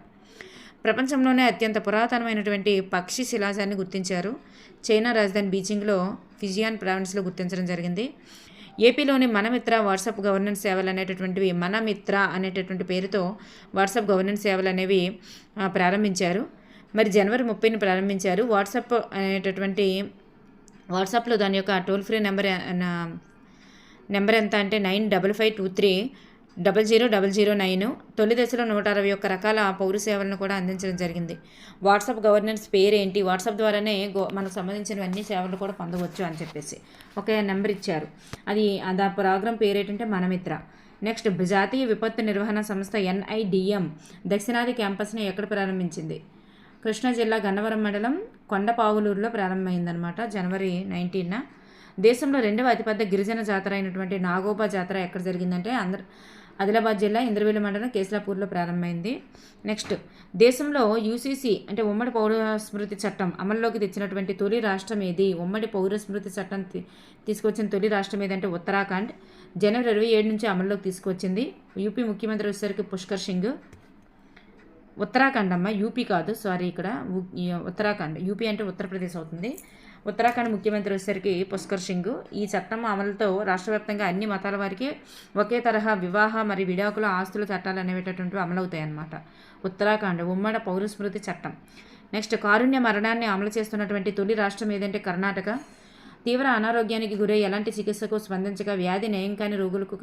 ప్రపంచంలోనే అత్యంత పురాతనమైనటువంటి పక్షి శిలాజాన్ని గుర్తించారు. చైనా రాజధాని బీజింగ్లో ఫిజియాన్ ప్రావిన్స్లో గుర్తించడం జరిగింది. ఏపీలోని మనమిత్ర వాట్సాప్ గవర్నెన్స్ సేవలు అనేటటువంటివి మనమిత్ర అనేటటువంటి పేరుతో వాట్సాప్ గవర్నెన్స్ సేవలు అనేవి ప్రారంభించారు. మరి జనవరి 30ని ప్రారంభించారు. వాట్సాప్లో దాని యొక్క టోల్ ఫ్రీ నెంబర్ ఎంత అంటే 9553000009. తొలి దశలో 161 రకాల పౌర సేవలను కూడా అందించడం జరిగింది. వాట్సాప్ గవర్నెన్స్ పేరేంటి, వాట్సాప్ ద్వారానే మనకు సంబంధించిన అన్ని సేవలు కూడా పొందవచ్చు అని చెప్పేసి ఒక నెంబర్ ఇచ్చారు. ఆ ప్రోగ్రామ్ పేరేంటంటే మనమిత్ర. నెక్స్ట్ జాతీయ విపత్తు నిర్వహణ సంస్థ NIDM దక్షిణాది క్యాంపస్ని ఎక్కడ ప్రారంభించింది? కృష్ణా జిల్లా గన్నవరం మండలం కొండపావులూరులో ప్రారంభమైందనమాట జనవరి 19న. దేశంలో 2వ అతిపెద్ద గిరిజన జాతర అయినటువంటి నాగోబా జాతర ఎక్కడ జరిగిందంటే ఆదిలాబాద్ జిల్లా ఇంద్రవెల్లి మండలం కేశలాపూర్లో ప్రారంభమైంది. నెక్స్ట్ దేశంలో UCC అంటే ఉమ్మడి పౌర స్మృతి చట్టం అమల్లోకి తెచ్చినటువంటి తొలి రాష్ట్రం ఏది? ఉమ్మడి పౌర స్మృతి చట్టం తీసుకొచ్చిన తొలి రాష్ట్రం ఏదంటే ఉత్తరాఖండ్. జనవరి 27 నుంచి అమల్లోకి తీసుకొచ్చింది. యూపీ ముఖ్యమంత్రి వచ్చేసరికి పుష్కర్ సింగ్. ఉత్తరాఖండ్ అమ్మ, యూపీ కాదు, సారీ, ఇక్కడ ఉత్తరాఖండ్. యూపీ అంటే ఉత్తరప్రదేశ్ అవుతుంది. ఉత్తరాఖండ్ ముఖ్యమంత్రి వచ్చేసరికి పుష్కర్ సింగ్. ఈ చట్టం అమలుతో రాష్ట్ర వ్యాప్తంగా అన్ని మతాల వారికి ఒకే తరహా వివాహ మరియు విడాకుల ఆస్తుల చట్టాలు అనేటటువంటివి అమలవుతాయి అన్నమాట. ఉత్తరాఖండ్ ఉమ్మడి పౌరస్మృతి చట్టం. నెక్స్ట్ కారుణ్య మరణాన్ని అమలు చేస్తున్నటువంటి తొలి రాష్ట్రం ఏదంటే కర్ణాటక. తీవ్ర అనారోగ్యానికి గురై ఎలాంటి చికిత్సకు స్పందించగా వ్యాధి నయం కాని రోగులకు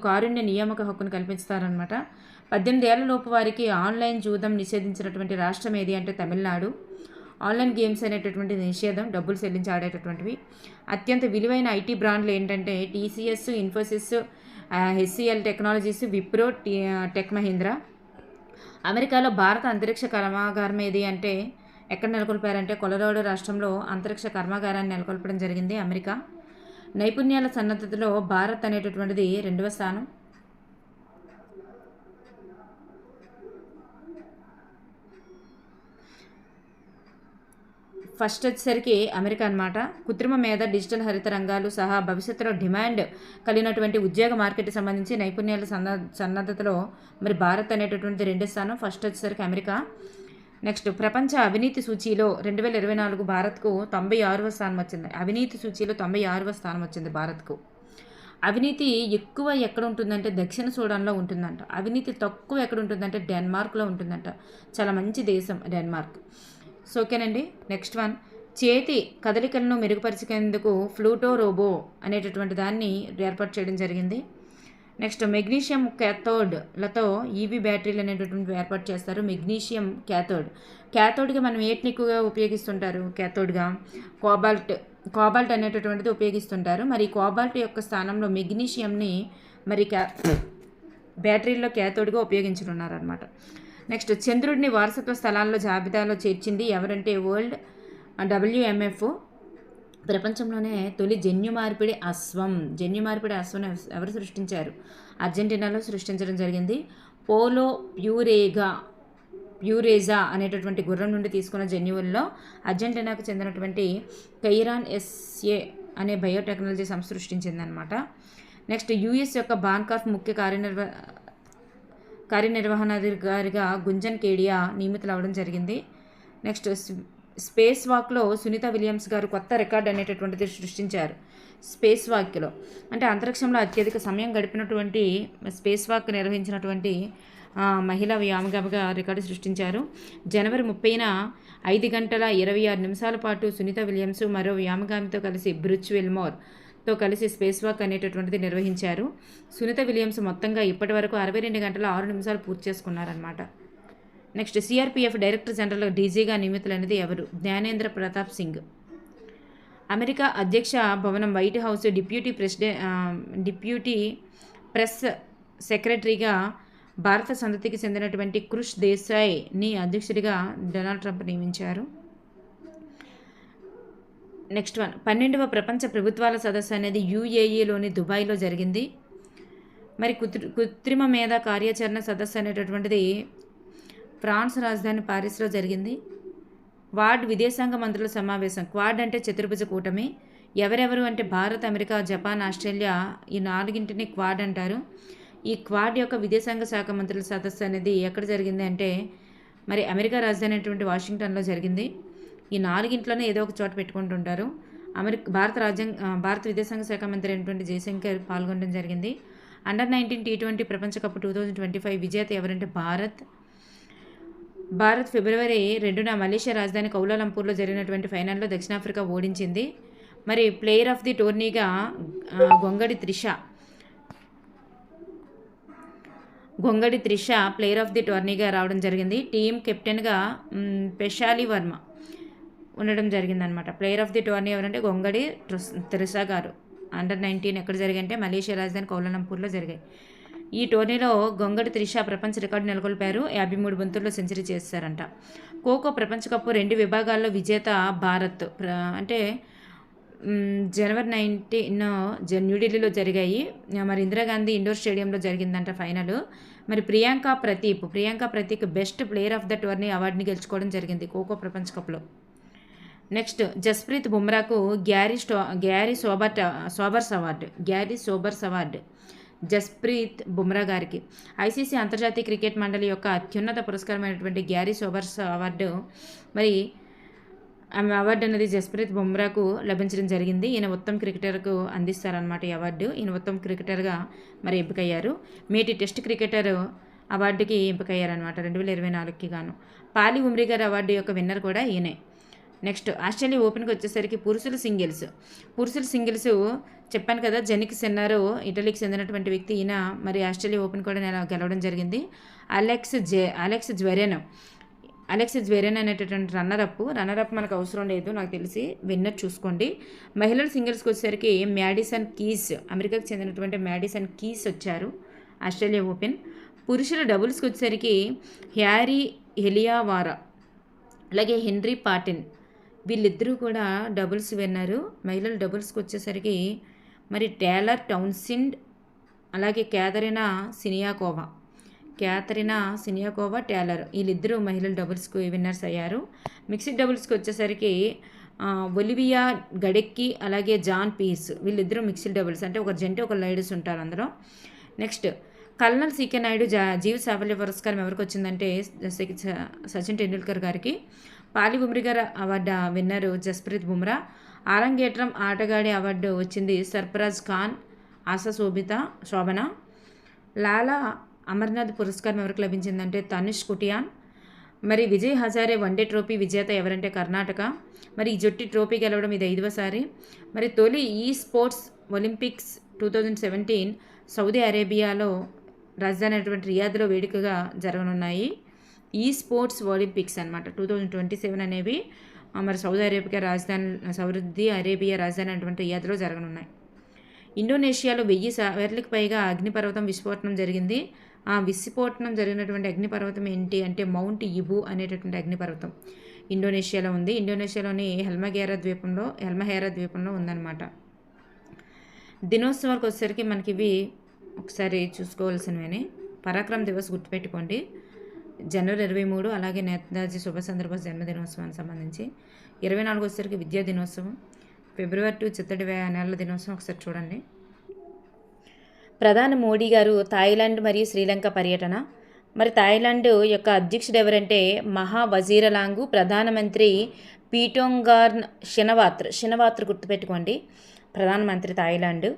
కారుణ్య నియామక హక్కును కల్పిస్తారనమాట. 18 ఏళ్ల లోపు వారికి ఆన్లైన్ జూదం నిషేధించినటువంటి రాష్ట్రం ఏది అంటే తమిళనాడు. ఆన్లైన్ గేమ్స్ అనేటటువంటి నిషేధం, డబ్బులు చెల్లించి ఆడేటటువంటివి. అత్యంత విలువైన IT బ్రాండ్లు ఏంటంటే TCS, Infosys, HCL technologies, Wipro, tech Mahindra. అమెరికాలో భారత అంతరిక్ష కర్మాగారం ఏది అంటే ఎక్కడ నెలకొల్పారంటే కొలరాడో రాష్ట్రంలో అంతరిక్ష కర్మాగారాన్ని నెలకొల్పడం జరిగింది అమెరికా. నైపుణ్యాల సన్నద్ధతలో భారత్ అనేటటువంటిది 2వ స్థానం. ఫస్ట్ వచ్చేసరికి అమెరికా అనమాట. కృత్రిమ మేధ, డిజిటల్ హరిత రంగాలు సహా భవిష్యత్తులో డిమాండ్ కలిగినటువంటి ఉద్యోగ మార్కెట్కి సంబంధించి నైపుణ్యాల సన్నద్ధతలో మరి భారత్ అనేటటువంటి రెండో స్థానం. ఫస్ట్ వచ్చేసరికి అమెరికా. నెక్స్ట్ ప్రపంచ అవినీతి సూచీలో 2024 భారత్కు 96వ స్థానం వచ్చింది. అవినీతి సూచీలో 96వ స్థానం వచ్చింది భారత్కు. అవినీతి ఎక్కువ ఎక్కడ ఉంటుందంటే దక్షిణ సూడాన్లో ఉంటుందంట. అవినీతి తక్కువ ఎక్కడ ఉంటుందంటే డెన్మార్క్లో ఉంటుందంట. చాలా మంచి దేశం డెన్మార్క్. సో ఓకేనండి. నెక్స్ట్ వన్, చేతి కదలికలను మెరుగుపరిచేందుకు ఫ్లూటో రోబో అనేటటువంటి దాన్ని ఏర్పాటు చేయడం జరిగింది. నెక్స్ట్ మెగ్నీషియం క్యాథోడ్లతో ఈవీ బ్యాటరీలు అనేటటువంటి ఏర్పాటు చేస్తారు. మెగ్నీషియం క్యాథోడ్గా మనం ఏటిని ఎక్కువగా ఉపయోగిస్తుంటారు? క్యాథోడ్గా కోబాల్ట్ అనేటటువంటిది ఉపయోగిస్తుంటారు. మరి కోబాల్ట్ యొక్క స్థానంలో మెగ్నీషియంని మరి బ్యాటరీల్లో క్యాథోడ్గా ఉపయోగించుకున్నారనమాట. నెక్స్ట్ చంద్రుడిని వారసత్వ స్థలాల్లో జాబితాలో చేర్చింది ఎవరంటే వరల్డ్ WMF. ప్రపంచంలోనే తొలి జన్యుమార్పిడి అశ్వం ఎవరు సృష్టించారు? అర్జెంటీనాలో సృష్టించడం జరిగింది. పోలో ప్యూరేజా అనేటటువంటి గుర్రం నుండి తీసుకున్న జన్యువుల్లో అర్జెంటీనాకు చెందినటువంటి కైరాన్ SA అనే బయోటెక్నాలజీ సంస్థ సృష్టించిందనమాట. నెక్స్ట్ US యొక్క బాన్కార్ఫ్ ముఖ్య కార్యనిర్వహణాధికారిగా గుంజన్ కేడియా నియమితులవడం జరిగింది. నెక్స్ట్ స్పేస్ వాక్లో సునీత విలియమ్స్ గారు కొత్త రికార్డ్ అనేటటువంటిది సృష్టించారు. స్పేస్ వాక్లో అంటే అంతరిక్షంలో అత్యధిక సమయం గడిపినటువంటి స్పేస్ వాక్ నిర్వహించినటువంటి మహిళా వ్యామగామిగా రికార్డు సృష్టించారు. జనవరి 30న 5 గంటల 26 నిమిషాల పాటు సునీత విలియమ్స్ మరో వ్యామగామితో కలిసి బ్రుచ్ విల్మోర్తో కలిసి స్పేస్ వాక్ అనేటటువంటిది నిర్వహించారు. సునీత విలియమ్స్ మొత్తంగా ఇప్పటి వరకు 62 గంటల 6 నిమిషాలు పూర్తి చేసుకున్నారనమాట. నెక్స్ట్ CRPF డైరెక్టర్ జనరల్ DGగా నియమితులైనది ఎవరు? జ్ఞానేంద్ర ప్రతాప్ సింగ్. అమెరికా అధ్యక్ష భవనం వైట్ హౌస్ డిప్యూటీ ప్రెస్ సెక్రటరీగా భారత సంతతికి చెందినటువంటి కృష్ దేశాయ్ని అధ్యక్షుడిగా డొనాల్డ్ ట్రంప్ నియమించారు. నెక్స్ట్ వన్, 12వ ప్రపంచ ప్రభుత్వాల సదస్సు అనేది UAEలోని దుబాయ్లో జరిగింది. మరి కృత్రిమ మేధ కార్యాచరణ సదస్సు అనేటటువంటిది ఫ్రాన్స్ రాజధాని పారిస్లో జరిగింది. క్వాడ్ విదేశాంగ మంత్రుల సమావేశం. క్వాడ్ అంటే చతుర్భుజ కూటమి. ఎవరెవరు అంటే భారత్, అమెరికా, జపాన్, ఆస్ట్రేలియా, ఈ 4ంటిని క్వాడ్ అంటారు. ఈ క్వాడ్ యొక్క విదేశాంగ శాఖ మంత్రుల సదస్సు అనేది ఎక్కడ జరిగింది అంటే మరి అమెరికా రాజధాని అయినటువంటి వాషింగ్టన్లో జరిగింది. ఈ 4ంట్లోనే ఏదో ఒక చోట పెట్టుకుంటుంటారు. భారత విదేశాంగ శాఖ మంత్రి అయినటువంటి జయశంకర్ పాల్గొనడం జరిగింది. అండర్-19 T20 ప్రపంచ కప్ 2025 విజేత ఎవరంటే భారత్ ఫిబ్రవరి 2న మలేషియా రాజధాని కౌలాలంపూర్లో జరిగినటువంటి ఫైనల్లో దక్షిణాఫ్రికా ఓడించింది. మరి ప్లేయర్ ఆఫ్ ది టోర్నీగా Gongadi Trisha player of the టోర్నీగా రావడం జరిగింది. టీం కెప్టెన్గా పెషాలి వర్మ ఉండడం జరిగిందనమాట. ప్లేయర్ ఆఫ్ ది టోర్నీ ఎవరంటే గొంగడి త్రిష గారు. అండర్-19 ఎక్కడ జరిగాయంటే మలేషియా రాజధాని కౌలాలంపూర్లో జరిగాయి. ఈ టోర్నీలో గొంగడి త్రిష ప్రపంచ రికార్డు నెలకొల్పారు. 53 బంతుల్లో సెంచరీ చేశారంట. ఖోఖో ప్రపంచ కప్ 2 విభాగాల్లో విజేత భారత్. అంటే జనవరి 19 న్యూఢిల్లీలో జరిగాయి. మరి ఇందిరాగాంధీ ఇండోర్ స్టేడియంలో జరిగిందంట ఫైనల్. మరి Priyanka Prateek best player of the tourney అవార్డుని గెలుచుకోవడం జరిగింది ఖోఖో ప్రపంచ కప్లో. నెక్స్ట్ జస్ప్రీత్ బుమ్రాకు Garry Sobers award Jasprit Bumrah గారికి. ICC అంతర్జాతీయ క్రికెట్ మండలి యొక్క అత్యున్నత పురస్కారమైనటువంటి గ్యారీ సోబర్స్ అవార్డు మరి ఆమె అవార్డు అనేది జస్ప్రీత్ బుమ్రాకు లభించడం జరిగింది. ఈయన ఉత్తమ క్రికెటర్కు అందిస్తారనమాట ఈ అవార్డు. ఈయన ఉత్తమ క్రికెటర్గా మరి ఎంపికయ్యారు. మేటి టెస్ట్ క్రికెటర్ అవార్డుకి ఎంపికయ్యారనమాట 2024కి గాను. పాలి ఉమ్రీ గారి అవార్డు యొక్క విన్నర్ కూడా ఈయనే. నెక్స్ట్ ఆస్ట్రేలియా ఓపెన్కి వచ్చేసరికి పురుషుల సింగిల్స్ చెప్పాను కదా, జనిక్ సిన్నర్ ఇటలీకి చెందినటువంటి వ్యక్తి. ఈయన మరి ఆస్ట్రేలియా ఓపెన్ కూడా గెలవడం జరిగింది. అలెక్స్ జ్వెరెన్ అనేటటువంటి రన్నరప్ మనకు అవసరం లేదు, నాకు తెలిసి విన్నర్ చూసుకోండి. మహిళల సింగిల్స్కి వచ్చేసరికి అమెరికాకు చెందినటువంటి మ్యాడిసన్ కీస్ వచ్చారు ఆస్ట్రేలియా ఓపెన్. పురుషుల డబుల్స్కి వచ్చేసరికి హ్యారీ హెలియావారా అలాగే హెన్రీ పాటిన్ వీళ్ళిద్దరూ కూడా డబుల్స్ విన్నారు. మహిళల డబుల్స్కి వచ్చేసరికి మరి టేలర్ టౌన్సిండ్ అలాగే క్యాథరినా సినియాకోవా క్యాథరినా సినియాకోవా టేలర్ వీళ్ళిద్దరూ మహిళల డబుల్స్కి విన్నర్స్ అయ్యారు. మిక్స్డ్ డబుల్స్కి వచ్చేసరికి ఒలివియా గడెక్కి అలాగే జాన్ పీస్ వీళ్ళిద్దరూ మిక్స్డ్ డబుల్స్, అంటే ఒక జంట ఒక లేడీస్ ఉంటారు అందులో. నెక్స్ట్ కల్నల్ సీకే నాయుడు జీవ సాఫల్య పురస్కారం ఎవరికి వచ్చిందంటే సచిన్ టెండూల్కర్ గారికి. Polly Umrigar award winner Jasprit Bumrah. ఆరంగేట్రం ఆటగాడి అవార్డు వచ్చింది సర్ఫరాజ్ ఖాన్, ఆశా శోభన. లాలా అమర్నాథ్ పురస్కారం ఎవరికి లభించిందంటే తనుష్ కుటియాన్. మరి విజయ్ హజారే వన్డే ట్రోఫీ విజేత ఎవరంటే కర్ణాటక. మరి ఈ జట్టు ట్రోఫీ గెలవడం ఇది 5వసారి. మరి తొలి ఈ స్పోర్ట్స్ ఒలింపిక్స్ 2017 సౌదీ అరేబియాలో రాజధాని అయినటువంటి రియాద్లో వేడుకగా జరగనున్నాయి. ఈ స్పోర్ట్స్ ఒలింపిక్స్ అనమాట 2027 అనేవి మరి సౌదీ అరేబియా రాజధాని అయినటువంటి రియాద్లో జరగనున్నాయి. ఇండోనేషియాలో 1000 సార్లకు పైగా అగ్నిపర్వతం విస్ఫోటనం జరిగింది. ఆ విస్ఫోటనం జరిగినటువంటి అగ్నిపర్వతం ఏంటి అంటే మౌంట్ ఇబు అనేటటువంటి అగ్నిపర్వతం ఇండోనేషియాలో ఉంది. ఇండోనేషియాలోని హెల్మహేరా ద్వీపంలో ఉందన్నమాట. దినోత్సవాలకు వచ్చేసరికి మనకి ఇవి ఒకసారి చూసుకోవాల్సినవి. పరాక్రమ్ దివస్ గుర్తుపెట్టుకోండి, జనవరి 23, అలాగే నేతాజీ సుభాష్ చంద్రబోస్ జన్మదినోత్సవానికి సంబంధించి. 24 వచ్చేసరికి విద్యా దినోత్సవం. ఫిబ్రవరి 2 చిత్తడి నేలల దినోత్సవం ఒకసారి చూడండి. ప్రధాని మోడీ గారు థాయిలాండ్ మరియు శ్రీలంక పర్యటన. మరి థాయిలాండ్ యొక్క అధ్యక్షుడు ఎవరంటే మహా వజీరలాంగు. ప్రధానమంత్రి పీటోంగార్న్ షినవాత్ర గుర్తుపెట్టుకోండి, ప్రధానమంత్రి థాయిలాండ్.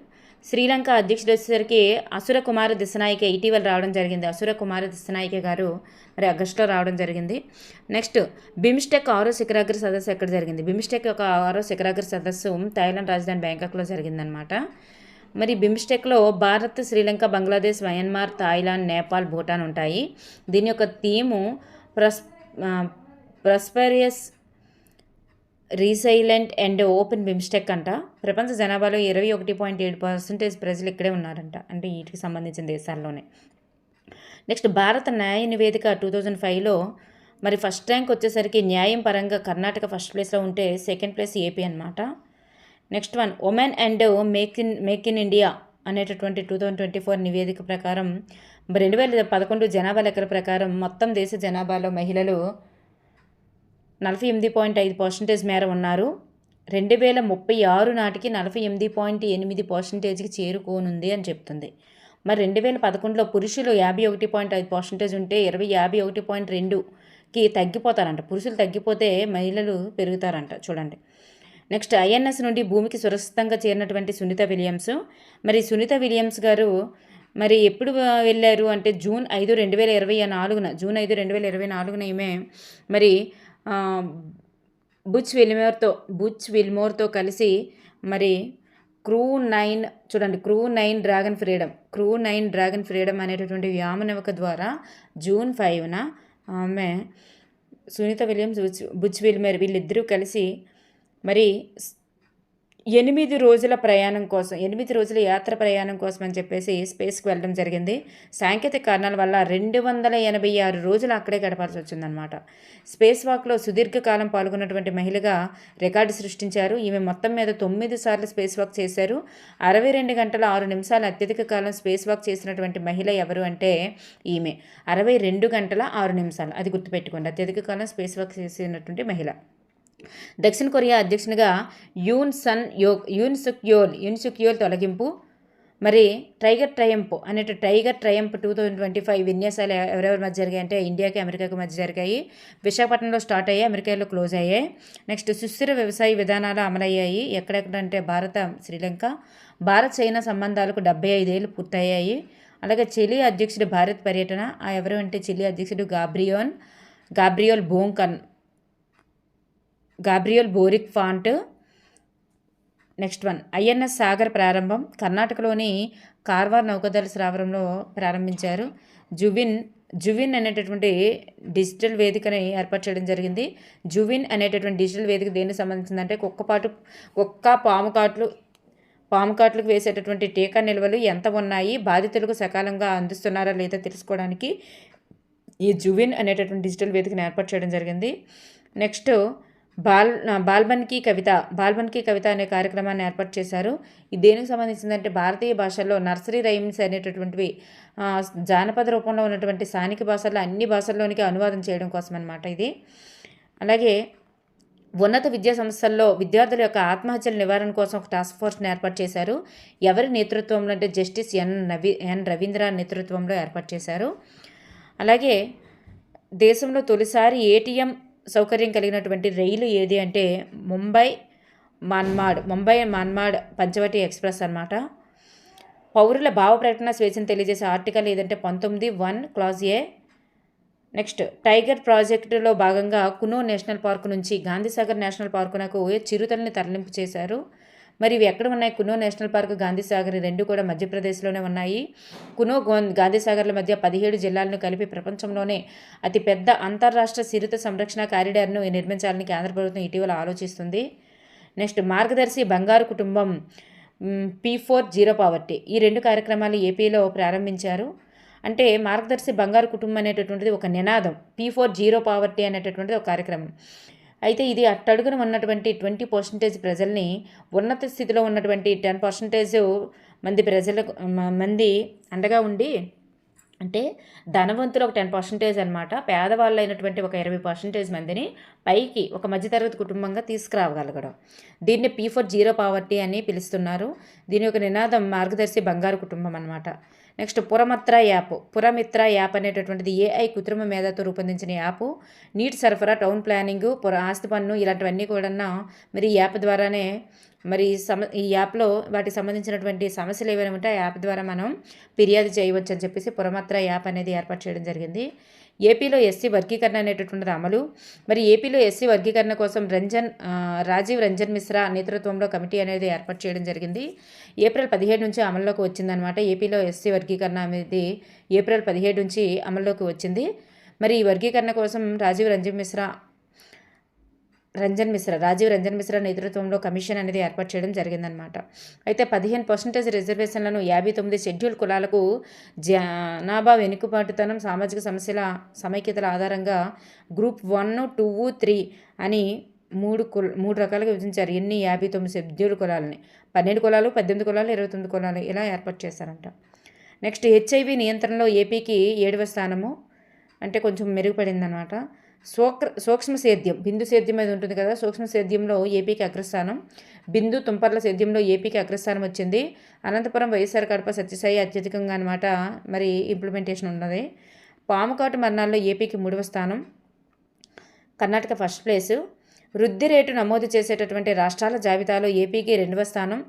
శ్రీలంక అధ్యక్షుడు వచ్చేసరికి అసుర కుమార దిశనాయిక ఇటీవల రావడం జరిగింది. అసుర కుమార దిశనాయిక గారు మరి ఆగస్టులో రావడం జరిగింది. నెక్స్ట్ బిమ్స్టెక్ 6వ శిఖరాగ్ర సదస్సు ఎక్కడ జరిగింది? బిమ్స్టెక్ యొక్క 6వ శిఖరాగ్ర సదస్సు థాయిలాండ్ రాజధాని బ్యాంకాక్లో జరిగిందనమాట. మరి బిమ్స్టెక్లో భారత్, శ్రీలంక, బంగ్లాదేశ్, మయన్మార్, థాయిలాండ్, నేపాల్, భూటాన్ ఉంటాయి. దీని యొక్క theme prosperous, resilient and open BIMSTEC అంట. ప్రపంచ జనాభాలో 21.7% ప్రజలు ఇక్కడే ఉన్నారంట, అంటే వీటికి సంబంధించిన దేశాల్లోనే. నెక్స్ట్ భారత న్యాయ నివేదిక 2005లో మరి ఫస్ట్ ర్యాంక్ వచ్చేసరికి న్యాయం పరంగా కర్ణాటక ఫస్ట్ ప్లేస్లో ఉంటే సెకండ్ ప్లేస్ ఏపీ అనమాట. Next one women and make in India అనేటటువంటి 2024 నివేదిక ప్రకారం 2011 జనాభా లెక్కల ప్రకారం మొత్తం దేశ జనాభాలో మహిళలు 48.5% మేర ఉన్నారు. 2036 నాటికి 48.8%కి చేరుకోనుంది అని చెప్తుంది. మరి 2011లో పురుషులు 51.5% ఉంటే 51.2కి తగ్గిపోతారంట. పురుషులు తగ్గిపోతే మహిళలు పెరుగుతారంట, చూడండి. నెక్స్ట్ ఐఎన్ఎస్ నుండి భూమికి సురక్షితంగా చేరినటువంటి సునీత విలియమ్స్. మరి సునీత విలియమ్స్ గారు మరి ఎప్పుడు వెళ్ళారు అంటే జూన్ 5, 2024 ఈమె మరి బుచ్ విల్మోర్తో కలిసి మరి క్రూ 9 డ్రాగన్ ఫ్రీడమ్ అనేటటువంటి వ్యామనౌక ద్వారా జూన్ 5న ఆమె సునీత విలియమ్స్, బుచ్ విల్మోర్ వీళ్ళిద్దరూ కలిసి మరి 8 రోజుల యాత్ర ప్రయాణం కోసం అని చెప్పేసి స్పేస్కి వెళ్ళడం జరిగింది. సాంకేతిక కారణాల వల్ల 286 రోజులు అక్కడే గడపాల్సి వచ్చిందనమాట. స్పేస్ వాక్లో సుదీర్ఘకాలం పాల్గొన్నటువంటి మహిళగా రికార్డు సృష్టించారు. ఈమె మొత్తం మీద 9 సార్లు స్పేస్ వాక్ చేశారు. 62 గంటల 6 నిమిషాలు అత్యధిక కాలం స్పేస్ వాక్ చేసినటువంటి మహిళ ఎవరు అంటే ఈమె. 62 గంటల 6 నిమిషాలు, అది గుర్తుపెట్టుకోండి, అత్యధిక కాలం స్పేస్ వాక్ చేసినటువంటి మహిళ. దక్షిణ కొరియా అధ్యక్షునిగా యూన్ సుక్ యోల్ తొలగింపు. మరి టైగర్ ట్రయంప్ 2025 విన్యాసాలు ఎవరెవరి మధ్య జరిగాయంటే ఇండియాకి, అమెరికాకి మధ్య జరిగాయి. విశాఖపట్నంలో స్టార్ట్ అయ్యాయి, అమెరికాలో క్లోజ్ అయ్యాయి. నెక్స్ట్ సుస్థిర వ్యవసాయ విధానాలు అమలయ్యాయి. ఎక్కడెక్కడంటే భారత, శ్రీలంక. భారత్ చైనా సంబంధాలకు 75 ఏళ్ళు పూర్తయ్యాయి. అలాగే చిలీ అధ్యక్షుడు భారత్ పర్యటన. ఎవరు అంటే చిలీ అధ్యక్షుడు Gabriel Boric Font. Next one INS Sagar ప్రారంభం. కర్ణాటకలోని కార్వార్ నౌకాదళ స్థావరంలో ప్రారంభించారు. జువిన్ అనేటటువంటి డిజిటల్ వేదికని ఏర్పాటు చేయడం జరిగింది. జువిన్ అనేటటువంటి డిజిటల్ వేదిక దేనికి సంబంధించిందంటే పాము కాట్లకు వేసేటటువంటి టీకా నిల్వలు ఎంత ఉన్నాయి, బాధితులకు సకాలంగా అందిస్తున్నారా లేదా తెలుసుకోవడానికి ఈ జువిన్ అనేటటువంటి డిజిటల్ వేదికను ఏర్పాటు చేయడం జరిగింది. నెక్స్ట్ బాల్బన్కి కవిత అనే కార్యక్రమాన్ని ఏర్పాటు చేశారు. ఇది దేనికి సంబంధించిందంటే భారతీయ భాషల్లో నర్సరీ రైమ్స్ అనేటటువంటివి జానపద రూపంలో ఉన్నటువంటి స్థానిక భాషల్లో అన్ని భాషల్లోనికి అనువాదం చేయడం కోసం అనమాట ఇది. అలాగే ఉన్నత విద్యా సంస్థల్లో విద్యార్థుల యొక్క ఆత్మహత్యల నివారణ కోసం ఒక టాస్క్ ఫోర్స్ని ఏర్పాటు చేశారు. ఎవరి నేతృత్వంలో అంటే జస్టిస్ ఎన్ రవీంద్ర నేతృత్వంలో ఏర్పాటు చేశారు. అలాగే దేశంలో తొలిసారి ఏటీఎం సౌకర్యం కలిగినటువంటి రైలు ఏది అంటే ముంబై మన్మాడ్ పంచవటి ఎక్స్ప్రెస్ అన్నమాట. పౌరుల భావ ప్రకటన స్వేచ్ఛను తెలియజేసే ఆర్టికల్ ఏదంటే 19(1) క్లాజ్ ఏ. నెక్స్ట్ టైగర్ ప్రాజెక్టులో భాగంగా కునో నేషనల్ పార్క్ నుంచి గాంధీసాగర్ నేషనల్ పార్కునకు చిరుతల్ని తరలింపు చేశారు. మరి ఇవి ఎక్కడ ఉన్నాయి? కునో నేషనల్ పార్క్, గాంధీసాగర్ రెండు కూడా మధ్యప్రదేశ్లోనే ఉన్నాయి. కునో గాంధీసాగర్ల మధ్య 17 జిల్లాలను కలిపి ప్రపంచంలోనే అతిపెద్ద అంతర్రాష్ట్ర చిరుత సంరక్షణ కారిడార్ను నిర్మించాలని కేంద్ర ప్రభుత్వం ఇటీవల ఆలోచిస్తుంది. నెక్స్ట్ మార్గదర్శి బంగారు కుటుంబం, P4 జీరో పావర్టీ, ఈ రెండు కార్యక్రమాలు ఏపీలో ప్రారంభించారు. అంటే మార్గదర్శి బంగారు కుటుంబం అనేటటువంటిది ఒక నినాదం, P4 జీరో పావర్టీ అనేటటువంటిది ఒక కార్యక్రమం. అయితే ఇది అట్టడుగున ఉన్నటువంటి 20% ప్రజల్ని ఉన్నత స్థితిలో ఉన్నటువంటి 10% మంది అండగా ఉండి, అంటే ధనవంతులు ఒక 10% అనమాట, పేదవాళ్ళు అయినటువంటి ఒక 20% మందిని పైకి ఒక మధ్యతరగతి కుటుంబంగా తీసుకురాగలగడం. దీన్ని P4 జీరో పావర్టీ అని పిలుస్తున్నారు. దీని యొక్క నినాదం మార్గదర్శి బంగారు కుటుంబం అనమాట. నెక్స్ట్ పురమిత్ర యాప్ అనేటటువంటిది AI కృత్రిమ మేధతో రూపొందించిన యాప్. నీటి సరఫరా, టౌన్ ప్లానింగ్, ఆస్తి పన్ను ఇలాంటివన్నీ కూడా మరి ఈ యాప్ ద్వారానే మరి ఈ యాప్లో వాటికి సంబంధించినటువంటి సమస్యలు ఏమైనా ఉంటే ఆ యాప్ ద్వారా మనం ఫిర్యాదు చేయవచ్చు అని చెప్పేసి పురమిత్ర యాప్ అనేది ఏర్పాటు చేయడం జరిగింది. ఏపీలో ఎస్సీ వర్గీకరణ అనేటటువంటిది అమలు. మరి ఏపీలో ఎస్సీ వర్గీకరణ కోసం రాజీవ్ రంజన్ మిశ్రా నేతృత్వంలో కమిటీ అనేది ఏర్పాటు చేయడం జరిగింది. ఏప్రిల్ 17 నుంచి అమల్లోకి వచ్చిందనమాట. ఏపీలో ఎస్సీ వర్గీకరణ అనేది ఏప్రిల్ 17 నుంచి అమల్లోకి వచ్చింది. మరి ఈ వర్గీకరణ కోసం రాజీవ్ రంజన్ మిశ్రా నేతృత్వంలో కమిషన్ అనేది ఏర్పాటు చేయడం జరిగిందనమాట. అయితే 15% రిజర్వేషన్లను 59 షెడ్యూల్ కులాలకు జనాభా వెనుకబాటుతనం, సామాజిక సమస్యల సమైక్యతల ఆధారంగా గ్రూప్ 1, 2, 3 అని మూడు రకాలుగా విభజించారు. ఎన్ని? 59 షెడ్యూల్ కులాలని, 12 కులాలు, 18 కులాలు, 29 కులాలు ఇలా ఏర్పాటు చేశారంట. నెక్స్ట్ HIV నియంత్రణలో ఏపీకి 7వ స్థానము, అంటే కొంచెం మెరుగుపడిందనమాట. సూక్ష్మ సేద్యం, బిందు సేద్యం మీద ఉంటుంది కదా, సూక్ష్మ సేద్యంలో ఏపీకి అగ్రస్థానం. బిందు తుంపర్ల సేద్యంలో ఏపీకి అగ్రస్థానం వచ్చింది. అనంతపురం, వైఎస్ఆర్ కడప, సత్యసాయి అత్యధికంగా అనమాట మరి ఇంప్లిమెంటేషన్ ఉన్నది. పాముకాటు మరణాల్లో ఏపీకి 3వ స్థానం. Karnataka first place. వృద్ధి రేటు నమోదు చేసేటటువంటి రాష్ట్రాల జాబితాలో ఏపీకి 2వ స్థానం.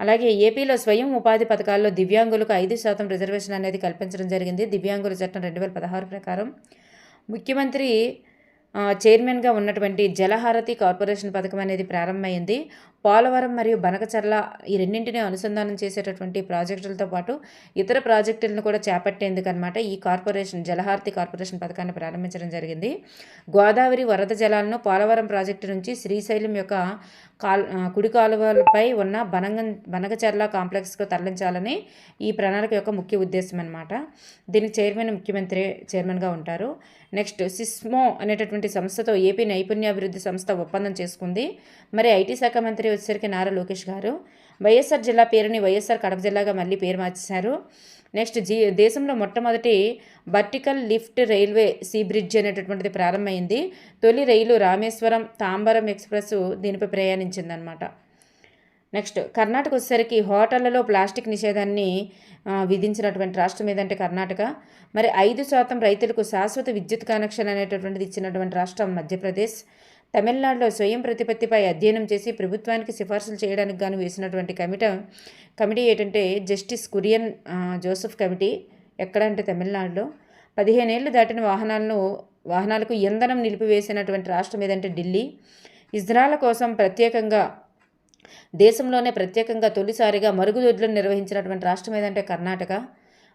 అలాగే ఏపీలో స్వయం ఉపాధి పథకాల్లో దివ్యాంగులకు 5% రిజర్వేషన్ అనేది కల్పించడం జరిగింది. దివ్యాంగుల చట్టం 2016 ప్రకారం. ముఖ్యమంత్రి చైర్మన్గా ఉన్నటువంటి జలహారతి కార్పొరేషన్ పథకం అనేది ప్రారంభమైంది. పోలవరం మరియు బనకచర్ల ఈ రెండింటిని అనుసంధానం చేసేటటువంటి ప్రాజెక్టులతో పాటు ఇతర ప్రాజెక్టులను కూడా చేపట్టేందుకనమాట ఈ జలహారతి కార్పొరేషన్ పథకాన్ని ప్రారంభించడం జరిగింది. గోదావరి వరద జలాలను పోలవరం ప్రాజెక్టు నుంచి శ్రీశైలం యొక్క కుడి కాలువలపై ఉన్న బనకచర్ల కాంప్లెక్స్కు తరలించాలని ఈ ప్రణాళిక యొక్క ముఖ్య ఉద్దేశం అనమాట. దీనికి ముఖ్యమంత్రి చైర్మన్గా ఉంటారు. నెక్స్ట్ సిస్మో అనేటటువంటి సంస్థతో ఏపీ నైపుణ్యాభివృద్ధి సంస్థ ఒప్పందం చేసుకుంది. మరి ఐటీ శాఖ మంత్రి వచ్చేసరికి నారా లోకేష్ గారు. వైఎస్ఆర్ జిల్లా పేరుని వైఎస్ఆర్ కడప జిల్లాగా మళ్ళీ పేరు మార్చేశారు. నెక్స్ట్ దేశంలో మొట్టమొదటి vertical lift railway sea bridge అనేటటువంటిది ప్రారంభమైంది. తొలి రైలు రామేశ్వరం తాంబరం ఎక్స్ప్రెస్ దీనిపై ప్రయాణించిందనమాట. నెక్స్ట్ కర్ణాటక వచ్చేసరికి హోటళ్లలో ప్లాస్టిక్ నిషేధాన్ని విధించినటువంటి రాష్ట్రం ఏదంటే కర్ణాటక. మరి 5% రైతులకు శాశ్వత విద్యుత్ కనెక్షన్ అనేటటువంటిది ఇచ్చినటువంటి రాష్ట్రం మధ్యప్రదేశ్. తమిళనాడులో స్వయం ప్రతిపత్తిపై అధ్యయనం చేసి ప్రభుత్వానికి సిఫార్సులు చేయడానికి గాను వేసినటువంటి కమిటీ ఏంటంటే జస్టిస్ కురియన్ జోసెఫ్ కమిటీ. ఎక్కడంటే తమిళనాడులో. 15 ఏళ్ళు దాటిన వాహనాలకు ఇంధనం నిలిపివేసినటువంటి రాష్ట్రం ఏదంటే ఢిల్లీ. ఇజ్రాయెల్ కోసం దేశంలోనే ప్రత్యేకంగా తొలిసారిగా మరుగుదొడ్లను నిర్వహించినటువంటి రాష్ట్రం ఏదంటే కర్ణాటక.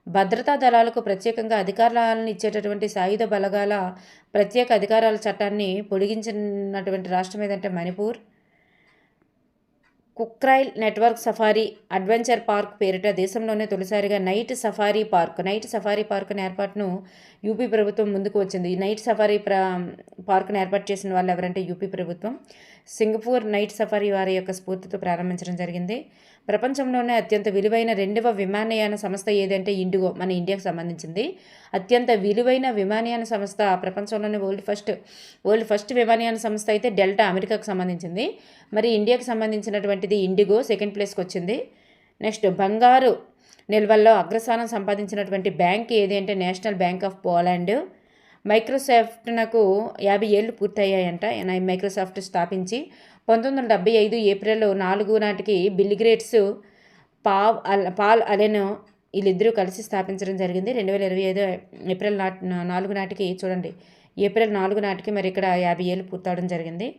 భద్రతా దళాలకు ప్రత్యేకంగా అధికారాలను ఇచ్చేటటువంటి సాయుధ బలగాల ప్రత్యేక అధికారాల చట్టాన్ని పొడిగించినటువంటి రాష్ట్రం ఏదంటే Manipur. Kukrail network safari adventure park పేరిట దేశంలోనే తొలిసారిగా నైట్ సఫారీ పార్కుని ఏర్పాటును యూపీ ప్రభుత్వం ముందుకు వచ్చింది. ఈ నైట్ సఫారీ పార్కును ఏర్పాటు చేసిన వాళ్ళు ఎవరంటే యూపీ ప్రభుత్వం. సింగపూర్ నైట్ సఫారీ వారి యొక్క స్ఫూర్తితో ప్రారంభించడం జరిగింది. ప్రపంచంలోనే అత్యంత విలువైన 2వ విమానయాన సంస్థ ఏదంటే ఇండిగో, మన ఇండియాకు సంబంధించింది. అత్యంత విలువైన విమానయాన సంస్థ ప్రపంచంలోనే వరల్డ్ ఫస్ట్ విమానయాన సంస్థ అయితే డెల్టా, అమెరికాకు సంబంధించింది. మరి ఇండియాకు సంబంధించినటువంటిది ఇండిగో సెకండ్ ప్లేస్కి వచ్చింది. నెక్స్ట్ బంగారు నిల్వల్లో అగ్రస్థానం సంపాదించినటువంటి బ్యాంక్ ఏది అంటే నేషనల్ బ్యాంక్ ఆఫ్ పోలాండ్. మైక్రోసాఫ్ట్నకు 50 ఏళ్ళు పూర్తయ్యాయంట. మైక్రోసాఫ్ట్ స్థాపించి 1975 ఏప్రిల్ 4 నాటికి బిల్ గేట్స్, పాల్ అలెన్ వీళ్ళిద్దరూ కలిసి స్థాపించడం జరిగింది. 2025 ఏప్రిల్ 4 నాటికి చూడండి, ఏప్రిల్ 4 నాటికి మరి ఇక్కడ 50 ఏళ్ళు పూర్తవడం జరిగింది.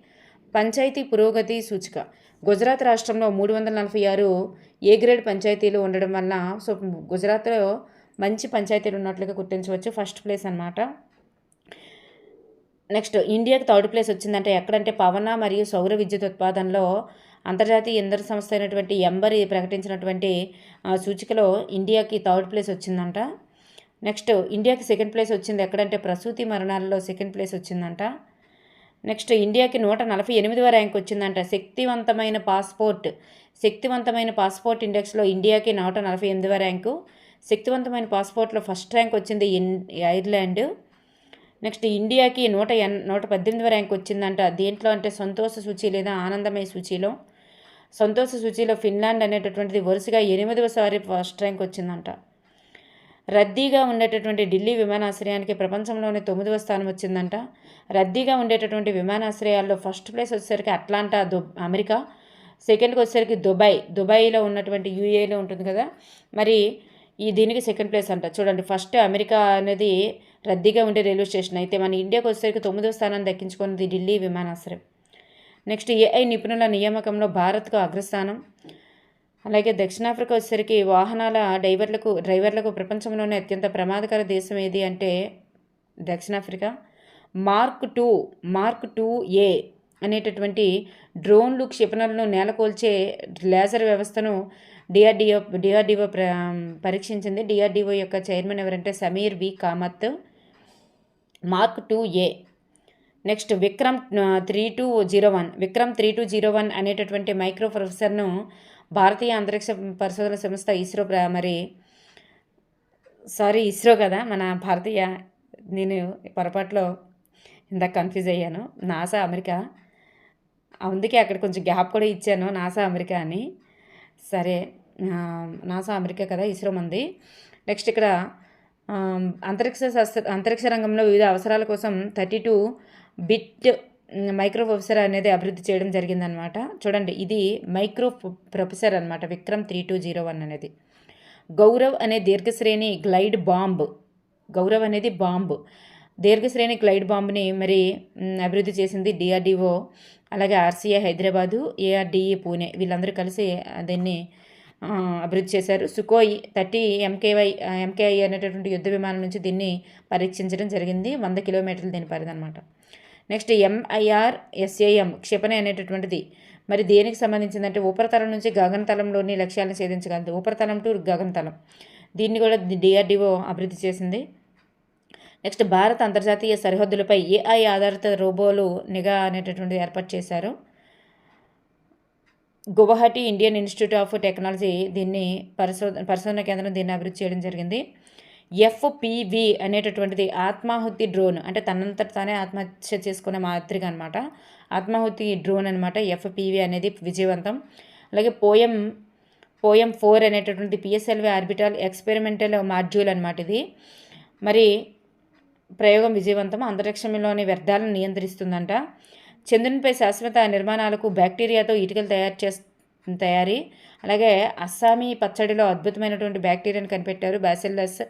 పంచాయతీ పురోగతి సూచిక గుజరాత్ రాష్ట్రంలో 346 ఏ గ్రేడ్ పంచాయతీలు ఉండడం వల్ల గుజరాత్లో మంచి పంచాయతీలు ఉన్నట్లుగా గుర్తించవచ్చు. ఫస్ట్ ప్లేస్ అన్నమాట. నెక్స్ట్ ఇండియాకి థర్డ్ ప్లేస్ వచ్చిందంటే ఎక్కడంటే పవన మరియు సౌర విద్యుత్ ఉత్పాదనలో అంతర్జాతీయ ఇంధన సంస్థ అయినటువంటి ఎంబర్ ప్రకటించినటువంటి సూచికలో ఇండియాకి థర్డ్ ప్లేస్ వచ్చిందంట. నెక్స్ట్ ఇండియాకి సెకండ్ ప్లేస్ వచ్చింది ఎక్కడంటే ప్రసూతి మరణాలలో సెకండ్ ప్లేస్ వచ్చిందంట. నెక్స్ట్ ఇండియాకి 148వ ర్యాంక్ వచ్చిందంట. శక్తివంతమైన పాస్పోర్ట్ ఇండెక్స్లో ఇండియాకి 148వ ర్యాంకు. శక్తివంతమైన పాస్పోర్ట్లో ఫస్ట్ ర్యాంక్ వచ్చింది ఐర్లాండ్. నెక్స్ట్ ఇండియాకి 118వ ర్యాంక్ వచ్చిందంట. దేంట్లో అంటే సంతోష సూచి లేదా ఆనందమయ సూచీలో. సంతోష సూచీలో ఫిన్లాండ్ అనేటటువంటిది వరుసగా 8వసారి ఫస్ట్ ర్యాంక్ వచ్చిందంట. రద్దీగా ఉండేటటువంటి ఢిల్లీ విమానాశ్రయానికి ప్రపంచంలోనే 9వ స్థానం వచ్చిందంట. రద్దీగా ఉండేటటువంటి విమానాశ్రయాల్లో ఫస్ట్ ప్లేస్ వచ్చేసరికి అట్లాంటా, అమెరికా. సెకండ్కి వచ్చేసరికి దుబాయ్లో ఉన్నటువంటి యూఏలో ఉంటుంది కదా, మరి దీనికి సెకండ్ ప్లేస్ అంట. చూడండి, ఫస్ట్ అమెరికా అనేది రద్దీగా ఉండే రైల్వే స్టేషన్ అయితే మన ఇండియాకు వచ్చేసరికి 9వ స్థానాన్ని దక్కించుకున్నది ఢిల్లీ విమానాశ్రయం. నెక్స్ట్ ఏఐ నిపుణుల నియామకంలో భారత్కు అగ్రస్థానం. అలాగే దక్షిణాఫ్రికా వచ్చేసరికి వాహనాల డ్రైవర్లకు ప్రపంచంలోనే అత్యంత ప్రమాదకర దేశం ఏది అంటే దక్షిణాఫ్రికా. మార్క్ 2A అనేటటువంటి డ్రోన్లు క్షిపణులను నేలకొల్చే లేజర్ వ్యవస్థను డిఆర్డిఓ పరీక్షించింది. డిఆర్డిఓ యొక్క చైర్మన్ ఎవరంటే Samir V Kamat. Mark 2A. Next Vikram 3201 అనేటటువంటి మైక్రో ప్రొఫెసర్ను భారతీయ అంతరిక్ష పరిశోధన సంస్థ ఇస్రో కదా మన భారతీయ, నేను పొరపాట్లో ఇందాక కన్ఫ్యూజ్ అయ్యాను. నాసా అమెరికా, అందుకే అక్కడ కొంచెం గ్యాప్ కూడా ఇచ్చాను, నాసా అమెరికా అని. సరే, నాసా అమెరికా కదా, ఇస్రో మంది. నెక్స్ట్ ఇక్కడ అంతరిక్ష రంగంలో వివిధ అవసరాల కోసం 32 బిట్ మైక్రో ప్రొఫెసర్ అనేది అభివృద్ధి చేయడం జరిగిందనమాట. చూడండి, ఇది మైక్రో ప్రొఫెసర్ అనమాట, విక్రమ్ 3201 అనేది. గౌరవ్ అనే దీర్ఘశ్రేణి గ్లైడ్ బాంబ్ని మరి అభివృద్ధి చేసింది డిఆర్డిఓ. అలాగే ఆర్సీఐ హైదరాబాదు, ఏఆర్డిఈ పూణే వీళ్ళందరూ కలిసి దీన్ని అభివృద్ధి చేశారు. సుఖోయ్ 30 ఎంకేఐ అనేటటువంటి యుద్ధ విమానం నుంచి దీన్ని పరీక్షించడం జరిగింది. 100 కిలోమీటర్లు దీని పరిధి అనమాట. నెక్స్ట్ MIRSAM క్షిపణి అనేటటువంటిది మరి దేనికి సంబంధించిందంటే ఉపరితలం నుంచి గగనతలంలోని లక్ష్యాలను ఛేదించగలదు. ఉపరితలం టు గగనతలం, దీన్ని కూడా డిఆర్డిఓ అభివృద్ధి చేసింది. నెక్స్ట్ భారత్ అంతర్జాతీయ సరిహద్దులపై AI ఆధారిత రోబోలు నిఘా అనేటటువంటిది ఏర్పాటు చేశారు. Guwahati Indian institute of technology దీన్ని పరిశోధన కేంద్రం దీన్ని అభివృద్ధి చేయడం జరిగింది. FPV అనేటటువంటిది ఆత్మాహుతి డ్రోన్, అంటే తనంతట తానే ఆత్మహత్య చేసుకునే మాదిరిక అనమాట, ఆత్మాహుతి డ్రోన్ అనమాట FPV అనేది విజయవంతం. అలాగే పోయం 4 అనేటటువంటి PSLV ఆర్బిటాల్ ఎక్స్పెరిమెంటల్ మాడ్యూల్ అనమాట. ఇది మరి ప్రయోగం విజయవంతం, అంతరిక్షంలోని వ్యర్థాలను నియంత్రిస్తుందంట. చంద్రునిపై శాశ్వత నిర్మాణాలకు బ్యాక్టీరియాతో ఇటుకలు తయారీ. అలాగే అస్సామీ పచ్చడిలో అద్భుతమైనటువంటి బ్యాక్టీరియాను కనిపెట్టారు, బ్యాసిల్లస్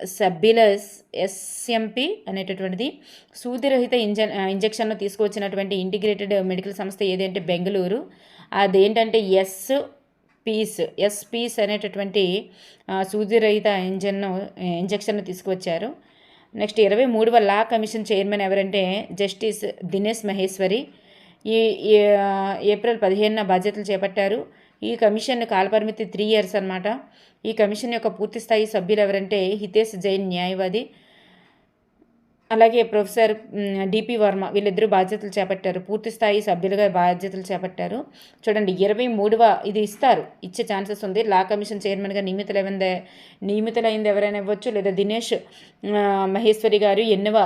సబ్బిలస్ SMP అనేటటువంటిది. సూదిరహిత ఇంజెక్షన్ను తీసుకువచ్చినటువంటి ఇంటిగ్రేటెడ్ మెడికల్ సంస్థ ఏది అంటే బెంగళూరు. అదేంటంటే ఎస్ పీస్ అనేటటువంటి సూదిరహిత ఇంజెక్షన్ను తీసుకువచ్చారు. నెక్స్ట్ 23వ లా కమిషన్ చైర్మన్ ఎవరంటే జస్టిస్ దినేష్ మహేశ్వరి. ఈ ఏప్రిల్ 15న బాధ్యతలు చేపట్టారు. ఈ కమిషన్ కాలపరిమితి 3 years అనమాట. ఈ కమిషన్ యొక్క పూర్తి స్థాయి సభ్యులు ఎవరంటే హితేష్ జైన్ న్యాయవాది, అలాగే ప్రొఫెసర్ డిపి వర్మ, వీళ్ళిద్దరూ బాధ్యతలు చేపట్టారు. పూర్తి స్థాయి సభ్యులుగా బాధ్యతలు చేపట్టారు. చూడండి 23వ ఇది ఇచ్చే ఛాన్సెస్ ఉంది. లా కమిషన్ చైర్మన్గా నియమితులైంది ఎవరైనా ఇవ్వచ్చు, లేదా దినేష్ మహేశ్వరి గారు ఎన్నవ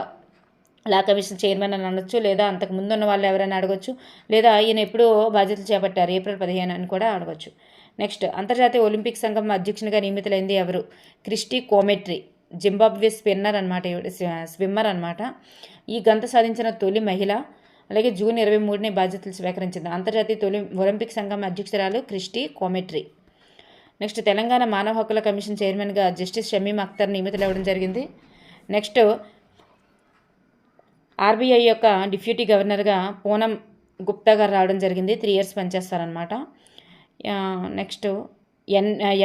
లా కమిషన్ చైర్మన్ అని అనొచ్చు, లేదా అంతకు ముందు ఉన్న వాళ్ళు ఎవరైనా అడగచ్చు, లేదా ఈయన ఎప్పుడూ బాధ్యతలు చేపట్టారు ఏప్రిల్ 15 అని కూడా అడగచ్చు. నెక్స్ట్, అంతర్జాతీయ ఒలింపిక్ సంఘం అధ్యక్షునిగా నియమితులైంది ఎవరు? క్రిస్టీ కోమెట్రీ, జింబాబ్వే స్విమ్మర్ అనమాట. ఈ గంత సాధించిన తొలి మహిళ. అలాగే జూన్ 23ని బాధ్యతలు స్వీకరించింది. అంతర్జాతీయ తొలి ఒలింపిక్ సంఘం అధ్యక్షురాలు క్రిస్టీ కోమెట్రీ. నెక్స్ట్, తెలంగాణ మానవ హక్కుల కమిషన్ చైర్మన్గా జస్టిస్ షమీమ్ అఖ్తర్ నియమితులవ్వడం జరిగింది. నెక్స్ట్, ఆర్బీఐ యొక్క డిప్యూటీ గవర్నర్గా పూనం గుప్తా గారు రావడం జరిగింది. 3 years పనిచేస్తారనమాట. నెక్స్ట్,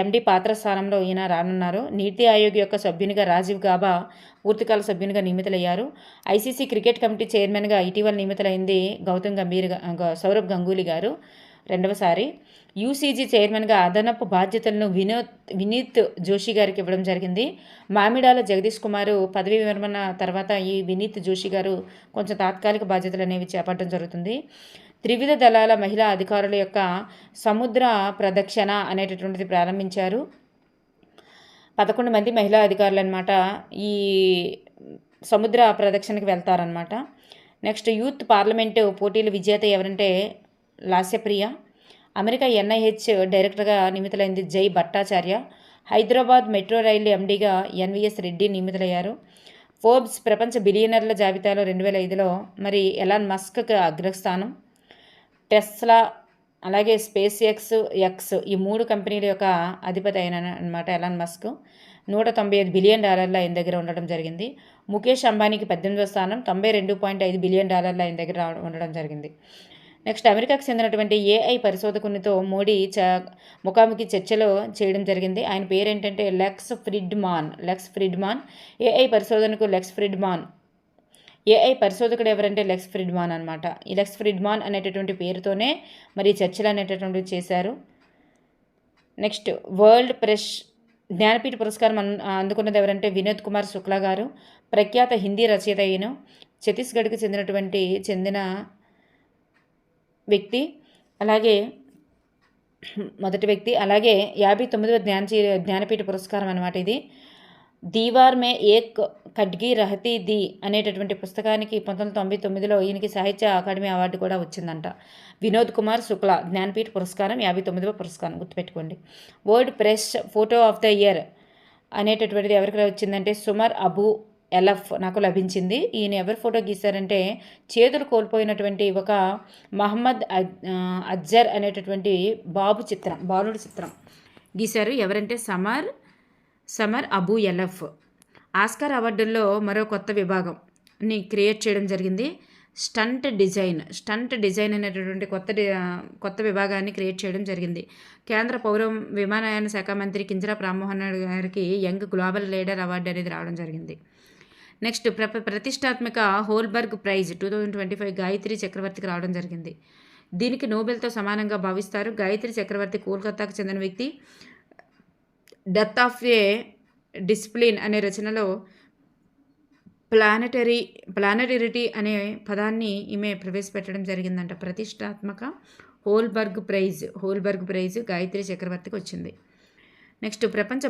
ఎండి పాత్ర స్థానంలో ఈయన రానున్నారు. నీతి ఆయోగ్ యొక్క సభ్యునిగా రాజీవ్ గాబా పూర్తికాల సభ్యునిగా నియమితులయ్యారు. ఐసీసీ క్రికెట్ కమిటీ చైర్మన్గా ఇటీవల నియమితులైంది సౌరవ్ గంగూలీ గారు రెండవసారి. యూసీజీ చైర్మన్గా అదనపు బాధ్యతలను వినీత్ జోషి గారికి ఇవ్వడం జరిగింది. మామిడాల జగదీష్ కుమార్ పదవీ విరమణ తర్వాత ఈ వినీత్ జోషి గారు కొంచెం తాత్కాలిక బాధ్యతలు అనేవి చేపట్టడం జరుగుతుంది. త్రివిధ దళాల మహిళా అధికారుల యొక్క సముద్ర ప్రదక్షిణ అనేటటువంటిది ప్రారంభించారు. 11 మంది మహిళా అధికారులు అనమాట ఈ సముద్ర ప్రదక్షిణకి వెళ్తారనమాట. నెక్స్ట్, యూత్ పార్లమెంటు పోటీల విజేత ఎవరంటే లాస్యప్రియ. అమెరికా ఎన్ఐహెచ్ డైరెక్టర్గా నియమితులైంది జై భట్టాచార్య. హైదరాబాద్ మెట్రో రైలు ఎండీగా ఎన్విఎస్ రెడ్డి నియమితులయ్యారు. ఫోర్బ్స్ ప్రపంచ బిలియనర్ల జాబితాలో 2005లో మరి ఎలాన్ మస్క్కి అగ్రస్థానం. టెస్లా, అలాగే స్పేస్ ఎక్స్ ఈ 3 కంపెనీల యొక్క అధిపతి అయిన అనమాట ఎలాన్ మస్క్. $195 బిలియన్ ఆయన దగ్గర ఉండడం జరిగింది. ముఖేష్ అంబానీకి 18వ స్థానం, $92.5 బిలియన్ ఆయన దగ్గర ఉండడం జరిగింది. నెక్స్ట్, అమెరికాకు చెందినటువంటి ఏఐ పరిశోధకునితో మోడీ ముఖాముఖి చర్చలు చేయడం జరిగింది. ఆయన పేరు ఏంటంటే లెక్స్ ఫ్రిడ్మాన్. ఏఐ పరిశోధనకు లెక్స్ ఫ్రిడ్మాన్. ఏఐ పరిశోధకుడు ఎవరంటే లెక్స్ ఫ్రిడ్మాన్ అనమాట. ఈ లెక్స్ ఫ్రిడ్మాన్ అనేటటువంటి పేరుతోనే మరి చర్చలు అనేటటువంటివి చేశారు. నెక్స్ట్, వరల్డ్ ప్రెస్ జ్ఞానపీఠ పురస్కారం అందుకున్నది ఎవరంటే వినోద్ కుమార్ శుక్లా గారు. ప్రఖ్యాత హిందీ రచయిత అయిన ఛత్తీస్గఢ్కి చెందిన వ్యక్తి, అలాగే మొదటి వ్యక్తి. అలాగే 59వ జ్ఞానపీఠ పురస్కారం అనమాట ఇది. దీవార్ మే ఏక్ ఖడ్గీ రహతీ ది అనేటటువంటి పుస్తకానికి 1999లో ఈయనకి సాహిత్య అకాడమీ అవార్డు కూడా వచ్చిందంట. వినోద్ కుమార్ శుక్లా జ్ఞానపీఠ పురస్కారం 59వ పురస్కారం గుర్తుపెట్టుకోండి. World press photo of the year అనేటటువంటిది ఎవరికి వచ్చిందంటే సుమర్ అబూ ఎలఫ్ నాకు లభించింది. ఈయన ఎవరి ఫోటో గీశారంటే చేతులు కోల్పోయినటువంటి ఒక మహమ్మద్ అజ్జర్ అనేటటువంటి బాలుడి చిత్రం గీశారు. ఎవరంటే సమర్ అబూ ఎలఫ్. ఆస్కార్ అవార్డుల్లో మరో కొత్త విభాగంని క్రియేట్ చేయడం జరిగింది. స్టంట్ డిజైన్ అనేటటువంటి కొత్త విభాగాన్ని క్రియేట్ చేయడం జరిగింది. కేంద్ర పౌర విమానయాన శాఖ మంత్రి కింజరాపు రామ్మోహన్ నాయుడు గారికి యంగ్ గ్లోబల్ లీడర్ అవార్డు అనేది రావడం జరిగింది. నెక్స్ట్, ప్రతిష్టాత్మక హోల్బర్గ్ ప్రైజ్ 2025 గాయత్రి చక్రవర్తికి రావడం జరిగింది. దీనికి నోబెల్తో సమానంగా భావిస్తారు. గాయత్రి చక్రవర్తి కోల్కతాకు చెందిన వ్యక్తి. డెత్ ఆఫ్ ఏ డిసిప్లిన్ అనే రచనలో ప్లానటరిటీ అనే పదాన్ని ఈమె ప్రవేశపెట్టడం జరిగిందంట. ప్రతిష్టాత్మక హోల్బర్గ్ ప్రైజ్ గాయత్రి చక్రవర్తికి వచ్చింది. నెక్స్ట్, ప్రపంచ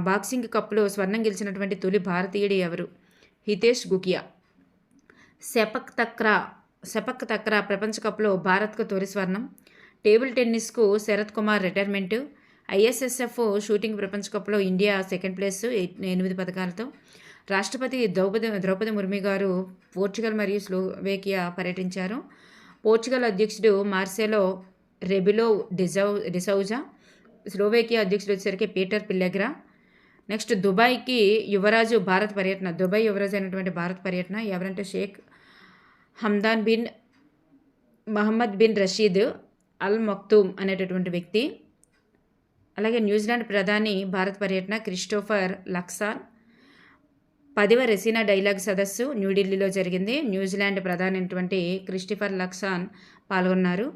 బాక్సింగ్ కప్లో స్వర్ణం గెలిచినటువంటి తొలి భారతీయుడు ఎవరు? హితేష్ గుకియా. సెపక్ తక్రా ప్రపంచ కప్లో భారత్కు తొలి స్వర్ణం. టేబుల్ టెన్నిస్కు Sharath Kumar retirement. ISSF shooting ప్రపంచ కప్లో ఇండియా 2nd ప్లేస్ 8 పథకాలతో. రాష్ట్రపతి ద్రౌపది ముర్ము గారు పోర్చుగల్ మరియు స్లోవేకియా పర్యటించారు. పోర్చుగల్ అధ్యక్షుడు మార్సెలో రెబెలో డిసౌజా. స్లోవేకియా అధ్యక్షుడు వచ్చేసరికి పీటర్ పిల్లెగ్రా. నెక్స్ట్, దుబాయ్ యువరాజు అయినటువంటి భారత్ పర్యటన ఎవరంటే Sheikh Hamdan bin Mohammed bin Rashid Al Maktoum అనేటటువంటి వ్యక్తి. అలాగే న్యూజిలాండ్ ప్రధాని భారత్ పర్యటన క్రిస్టోఫర్ లక్సాన్. 10వ రెసినా డైలాగ్ సదస్సు న్యూఢిల్లీలో జరిగింది. న్యూజిలాండ్ ప్రధాని అయినటువంటి క్రిస్టఫర్ లక్సాన్ పాల్గొన్నారు.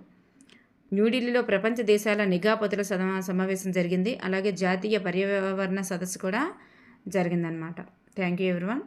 న్యూఢిల్లీలో ప్రపంచ దేశాల నిఘా పతుల సమావేశం జరిగింది. అలాగే జాతీయ పర్యావరణ సదస్సు కూడా జరిగిందనమాట. Thank you everyone.